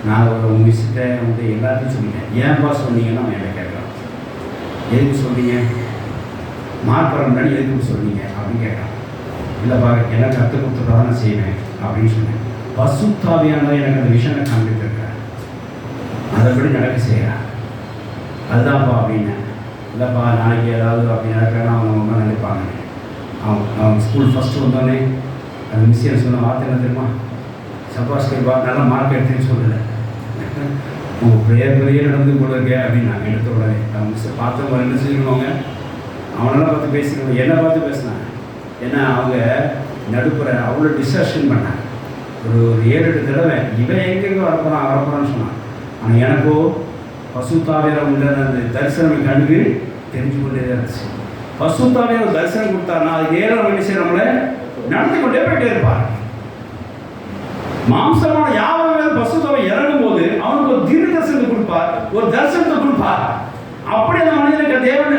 நான் ஒரு மிஸ்கிட்ட எல்லாத்தையும் சொல்லிட்டேன். ஏன்பா சொன்னீங்கன்னா அவன் என்ன கேட்குறான். எதுக்கு சொன்னீங்க? மார்க் வர முன்னாடி எதுக்கு சொன்னீங்க அப்படின்னு கேட்குறான். இல்லைப்பா எனக்கு கற்றுக் கொடுத்துட்டா நான் செய்வேன் அப்படின்னு சொன்னேன். பசுத்தாவியானவர் எனக்கு அந்த விஷனை காண்பித்திருக்கார், அதைப்படி நடக்க செய்கிறார். அதுதான்ப்பா அப்படின்னேன். இல்லைப்பா நாளைக்கு ஏதாவது அப்படி நடக்கிறேன்னா அவங்க நினைப்பாங்க. அவன் ஸ்கூல் ஃபஸ்ட்டு வந்தோடனே அந்த மிஸ் என்ன சொன்ன வார்த்தை என்ன தெரியுமா? சபாஷ் கேப்பா, நல்லா மார்க் எடுத்துன்னு சொல்லலை, உங்கள் ப்ரேயர் நடந்து கூட இருக்கே அப்படின்னு நான் எடுத்த உடனே அவங்க மிஸ் பார்த்தவங்க என்ன செஞ்சுருவாங்க, அவனெல்லாம் பார்த்து பேசிக்கணும், என்னை பார்த்து பேசினாங்க. ஏன்னா அவங்க நடுப்புற அவ்வளோ டிஸ்கஷன் பண்ணாங்க. ஒரு 7-8 தடவை இவன் எங்கெங்கே வரப்போறான்னு சொன்னான். ஆனால் எனக்கோ பசுத்தாவியார் உண்டான அந்த தரிசனம் கண்டு தெரிஞ்சு கொண்டே தான் இருந்துச்சு. பசுத்தாவியார் ஒரு தரிசனம் கொடுத்தாருன்னா அது நேரம் என்ன செய்ய நம்மளை நடத்தி கொண்டே போயிட்டே இருப்பார். மாம்சமான யாவும் பசுத்தாவை இறங்கும் போது அவனுக்கு ஒரு தீர்க்க தரிசனத்தை கொடுப்பார், ஒரு தரிசனத்தை கொடுப்பார். அப்படி அந்த மனிதனுக்கு தேவன்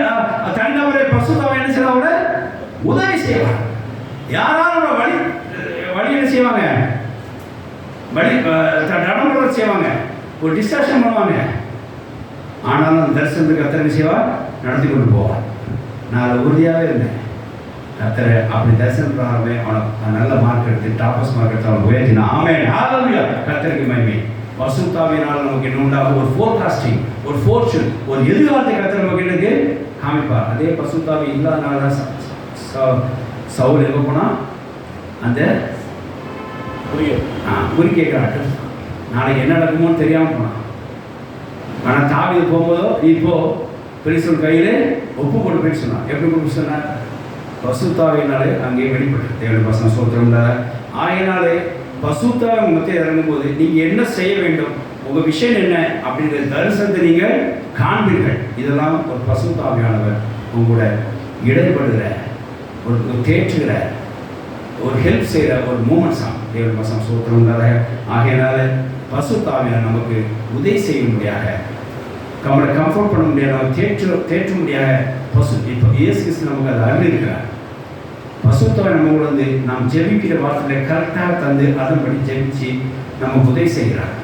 தண்டவரை பசுத்தாவை என்ன செய்வாங்க, உதவி செய்வார். யாராலும் வழி என்ன செய்வாங்க, வழி நடமுறை செய்வாங்க, ஒரு டிஸ்கஷன் பண்ணுவாங்க. ஆனாலும் அந்த தரிசனத்துக்கு கத்தரை செய்வார், நடத்தி கொண்டு போவார். நான் அதை உறுதியாகவே இருந்தேன். கத்தரை அப்படி தரிசனம் பிராரமே அவனை நல்ல மார்க் எடுத்து டாப்பர்ஸ் மார்க் எடுத்து அவனை உயர்த்தினா. ஆமென், ஹல்லேலூயா, கத்தருக்கு மகிமை. பசுத்தாவினால் நமக்கு என்ன உண்டாகும், ஒரு ஃபோர்காஸ்டிங், ஒரு ஃபோர்ச்சூன், ஒரு எதிர்காலத்தை கத்தர் நமக்கு எனக்கு காமிப்பார். அதே பசுத்தாவி இல்லாதனால சவுல் எங்கே போனால் அந்த குறி கேட்குறாட்டு நாளைக்கு என்ன நடக்குமோன்னு தெரியாமல் போனான். ஆனால் தாவி போகும்போதோ இப்போ பெரிசல் கையில் ஒப்பு கொண்டு போய் சொன்னான். எப்படி கொண்டு சொன்னார்? பசுத்தாவினாலே அங்கே வெளிப்பட்டு தேவன் பசங்க சோத்திரம்ல ஆயினாலே பசுத்தாவை மத்திய இறங்கும் போது நீங்கள் என்ன செய்ய வேண்டும், உங்கள் விஷயம் என்ன அப்படிங்கிற தரிசனத்தை நீங்கள் காண்பீர்கள். இதெல்லாம் ஒரு பசுத்தாவியானவர் உங்களோட இடைப்படுகிற ஒரு தேற்றுகிற ஒரு ஹெல்ப் செய்கிற ஒரு மூமெண்ட்ஸ் தான் தேவன் பசங்க சோத்திரம்ல. ஆகையினால பசுத்தாவியான நமக்கு உதவி செய்ய முடியாத, நம்மளை கம்ஃபர்ட் பண்ண முடியாது, நம்ம தேற்ற முடியாத இப்போ இயேசு கிறிஸ்து நமக்கு அதை அறிந்திருக்கிறார். பசுத்தாவை நம்ம கூட வந்து நாம் ஜெபிக்கிற வார்த்தைகளை கரெக்டாக தந்து அதன்படி ஜெபிச்சு நமக்கு உதவி செய்கிறார்.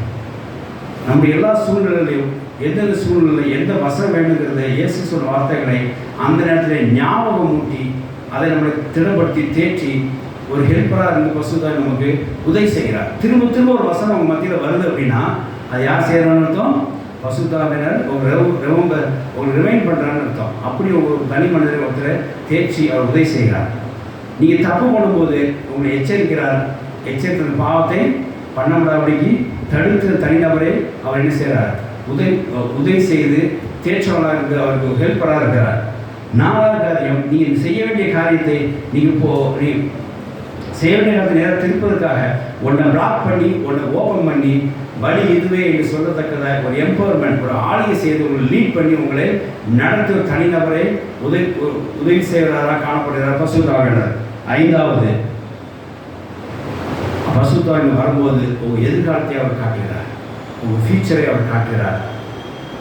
நம்முடைய எல்லா சூழ்நிலையிலையும் எந்தெந்த சூழ்நிலை எந்த வசனம் வேண்டுங்கிறத இயேசு சொல்ற வார்த்தைகளை அந்த நேரத்தில் ஞாபகம் ஊட்டி அதை நம்மளை திடப்படுத்தி தேற்றி ஒரு ஹெல்ப்பராக இருந்து பசுத்தாவை நமக்கு உதவி செய்கிறார். திரும்ப திரும்ப ஒரு வசனம் அவங்க மத்தியில் வருது அப்படின்னா அது யார் செய்கிறான்னு அர்த்தம்? பசுத்தாவினர் ஒரு ரிமைண்ட் பண்ணுறான்னு அர்த்தம். அப்படி ஒரு தனி மனிதரை ஒருத்தரை தேய்ச்சி அவர் உதவி செய்கிறார். நீங்கள் தப்பு பண்ணும்போது உங்களை எச்சரிக்கிறார். எச்சரிக்கிற பாவத்தை பண்ண முடியாதபடிக்கு தடுக்கிற தனிநபரை அவர் என்ன செய்கிறார்? உதவி செய்து தேற்றவராக இருந்து அவருக்கு ஹெல்ப்பராக இருக்கிறார். 4வது காரியம், நீங்கள் செய்ய வேண்டிய காரியத்தை நீ செய்ய வேண்டிய நேரத்தை திருப்பதற்காக உன்னை பிளாக் பண்ணி உன்னை ஓப்பன் பண்ணி வழி இதுவே என்று சொல்லத்தக்கதாக ஒரு எம்பவர்மெண்ட், ஒரு ஆளுகை செய்து உங்களை லீட் பண்ணி உங்களை நடத்துகிற தனிநபரை உதவி செய்கிறாராக காணப்படுகிறார் பசுத்தாவினர். 5வது, பசுத்தாவின் வரும்போது உங்கள் எதிர்காலத்தை அவர் காட்டுகிறார், உங்கள் ஃபியூச்சரை அவர் காட்டுகிறார்.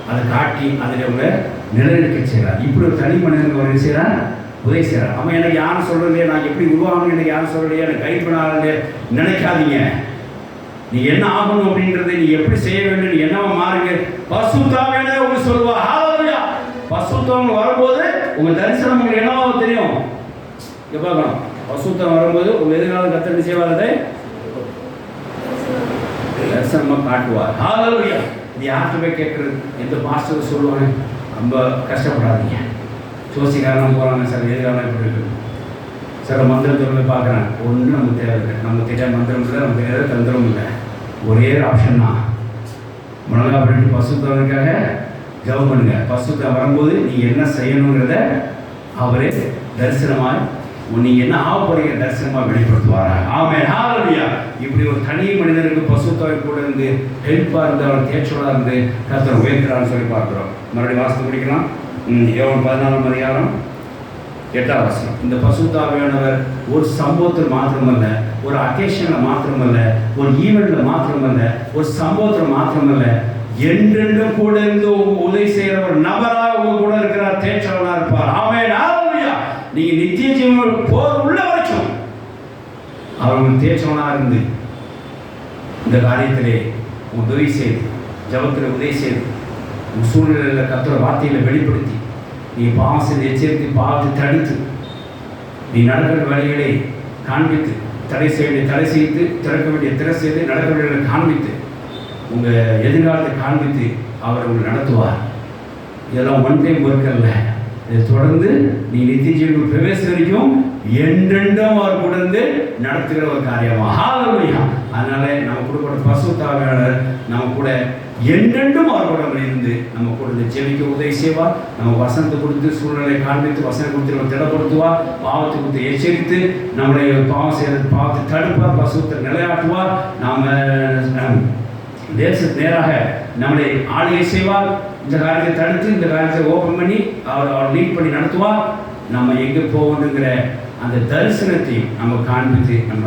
அதை காட்டி அதில் உங்களை நிலைநிற்க செய்கிறார். இப்படி ஒரு தனி மனிதனுக்கு அவர் செய்கிறார், உதவி செய்கிறார். அவன் எனக்கு யாரும் சொல்கிறதே, நான் எப்படி உருவாகணும் எனக்கு யாரும் சொல்கிறதே, எனக்கு கைட் பண்ணாலே நினைக்காதீங்க. நீ என்ன ஆகணும் அப்படின்றதை நீ எப்படி செய்ய வேண்டும், நீ என்னவா மாறுங்க, பசுத்தாவியானே உங்களுக்கு சொல்லுவா. ஹல்லேலூயா. பசுத்தாவின் வரும்போது உங்கள் தரிசனம் உங்களுக்கு என்னவா தெரியும். இங்கே பார்க்கணும், பசுத்தாவின் வரும்போது உங்கள் எதிர்காலம் கத்தனை செய்வாரதை தரிசனமாக காட்டுவார். ஹல்லேலூயா. இது யார்கிட்ட போய் கேட்குறது, எந்த பாஸ்டர் சொல்லுவாங்க, ரொம்ப கஷ்டப்படாதீங்க. ஜோசிக்காரன் போகிறாங்க சார், எதிர்காலம் எப்படி இருக்குது, சில மந்திரத்தை பார்க்குறேன், ஒன்றும் நமக்கு தேவையில்லை. நமக்கு தெரியாத மந்திரம் இல்லை, நமக்கு தெரியாத தந்திரம் இல்லை. ஒரே ஆப்ஷன் தான், முழங்கா பண்ணிட்டு பசுத்தவனுக்காக ஜெபம் பண்ணுங்க. பசுத்தை வரும்போது நீங்கள் என்ன செய்யணுங்கிறத அவரே தரிசனமாக நீங்கள் என்ன ஆக போறீங்க தரிசனமாக வெளிப்படுத்துவாரா. ஆமென், ஹல்லேலூயா. இப்படி ஒரு தனி மனிதனுக்கு பசுத்தாவை கூட இருந்து ஹெல்ப்பாக இருந்து அவர் தேற்றலாக இருந்து கர்த்தர் உயர்க்கிறான்னு சொல்லி பார்க்குறோம். மறுபடியும் வாசத்தை பிடிக்கலாம். யோவான் 14ஆம் அதிகாரம் 8ஆம் வசனம். இந்த பசுத்தாவியானவர் ஒரு சம்பவத்தில் மாத்திரமல்ல, ஒரு அக்கேஷனில் மாத்திரமல்ல, ஒரு ஈவெண்ட்டில் மாத்திரமல்ல, ஒரு சம்பவத்தில் மாத்திரமல்ல, என்றென்றும் கூட இருந்து உதவி செய்கிற ஒரு நபராக உங்க கூட இருக்கிறார், தேற்றவராக இருப்பார். ஆமென், ஹல்லேலூயா. நீங்க நித்திய ஜீவன் போர் உள்ள வரைக்கும் அவர்கள் தேற்றவனாக இருந்து இந்த காரியத்திலே உதவி செய்து, ஜபத்தில் உதவி செய்து, உங்கள் சூழ்நிலையில் கர்த்தர் வார்த்தைகளை வெளிப்படுத்தி நீ பாவம் செய்து எச்சரித்து பாவத்தை தடுத்து நீ நடக்கிற வழிகளை காண்பித்து, தடை செய்து, திறக்க வேண்டிய திற செய்து, நடக்க வேண்டிய காண்பித்து, உங்கள் எதிர்காலத்தை காண்பித்து அவர் உங்களை நடத்துவார். இதெல்லாம் ஒன் டைம் ஒர்க் அல்ல. இதை தொடர்ந்து நீ நித்திய ஜீவனுக்கு பிரவேச வரைக்கும் என்றென்றும் அவர் கூட இருந்து நடத்துகிற ஒரு காரியமா. ஹல்லேலூயா. அதனால நம்ம கொடுக்கப்பட்ட பரிசுத்த ஆவியானவர் நம்ம கூட என்றென்றும் அவர் கூட இருந்து நம்ம கூட இந்த ஜெபிக்க உதவி செய்வார். நம்ம வசனத்தை கொடுத்து சூழ்நிலை காண்பித்து வசனம் கொடுத்து நம்ம திடப்படுத்துவார். பாவத்தை கொடுத்து எச்சரித்து நம்முடைய பாவம் செய்யறது பாவத்தை தடுப்பார். பசுத்தை நிலையாட்டுவார். நாம் தேசத்து நேராக நம்மளை ஆளுகை செய்வார். இந்த காரியத்தை தடுத்து இந்த காரியத்தை ஓப்பன் பண்ணி அவர் லீட் பண்ணி நடத்துவார். நம்ம எங்கே போகணுங்கிற அந்த தரிசனத்தை நம்ம காண்பித்து நம்ம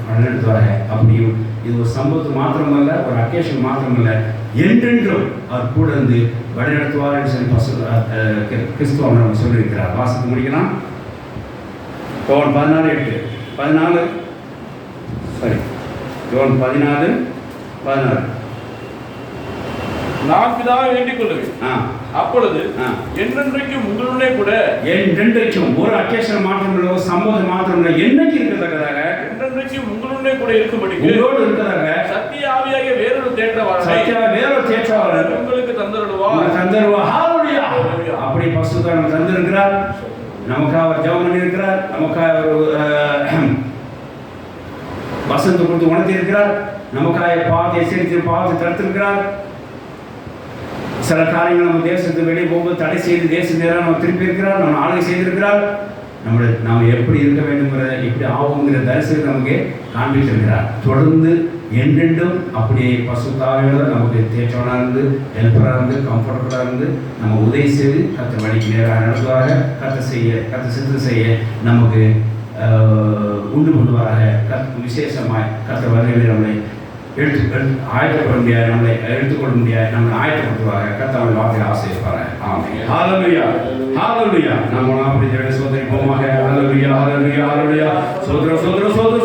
வழிநடத்துவாங்க. அப்படியும் இது ஒரு சம்பவத்து மாத்திரமல்ல, ஒரு அக்கேஷன் மாத்திரமல்ல, என்றென்றும் அவர் கூட இருந்து வழிநடத்துவார் என்று சொல்லி கிறிஸ்துவ நம்ம சொல்லியிருக்கிறார். வாசத்தை முடிக்கலாம். யோவான் 14:8 யோவான் 14:14 நான் பிதாவை வேண்டிக் கொள்ளுவேன், அப்பொழுது என்றென்றைக்கும் உங்களுடனே கூட, என்றென்றைக்கும் ஒரு அக்கேஷன் மாற்றம் இல்லை, ஒரு சம்பவம் மாற்றம் இல்லை, என்னைக்கு இருக்கத்தக்கதாக என்றென்றைக்கும் உங்களுடனே கூட இருக்கும்படி உங்களோடு இருக்கதாக சத்திய ஆவியாகிய வேறொரு தேற்றவாளர் உங்களுக்கு தந்தருவார். ஹல்லேலூயா. அப்படி பரிசுத்த நம்ம தந்திருக்கிறார். நமக்காக அவர் ஜெபம் பண்ணியிருக்கிறார். நமக்காக அவர் வசனத்தை கொடுத்து உணர்த்தி இருக்கிறார். நமக்காக பாவத்தை எச்சரித்து பாவத்தை தடுத்திருக்கிறார். சில காரியங்கள் நம்ம தேசத்துக்கு வெளியே போகும்போது தடை செய்து தேச நேரம் நம்ம திருப்பி இருக்கிறார். நம்ம ஆளுகை செய்திருக்கிறார். நாம் எப்படி இருக்க வேண்டுங்கிற, எப்படி ஆகுங்கிற தரிசனத்தை நமக்கு காண்பித்திருக்கிறார். தொடர்ந்து என்றென்றும் அப்படியே பரிசுத்த ஆவியானவர் நமக்கு தேற்றவனாக இருந்து, ஹெல்ப்பராக இருந்து, கம்ஃபர்டபுளாக இருந்து நம்ம உதவி செய்து கர்த்தர் வழிக்கு நேராக நடத்துவாக. கர்த்தர் சித்தம் செய்ய நமக்கு உண்டு பண்ணுவாராக. விசேஷமாய் கர்த்தர் வருகையில் நம்மளை ஆயத்தப்பட முடியாது, நம்மளை எடுத்துக்கொள்ள முடியாது, நம்மளை ஆயத்தப்படுத்துவாங்க. கர்த்தர் வார்த்தையை ஆசைப்பாரு. ஆமென். ஹல்லேலூயா. ஹல்லேலூயா. நம்ம அப்படி சோதனை போமாக. ஹல்லேலூயா. ஹல்லேலூயா. ஹல்லேலூயா. சோதர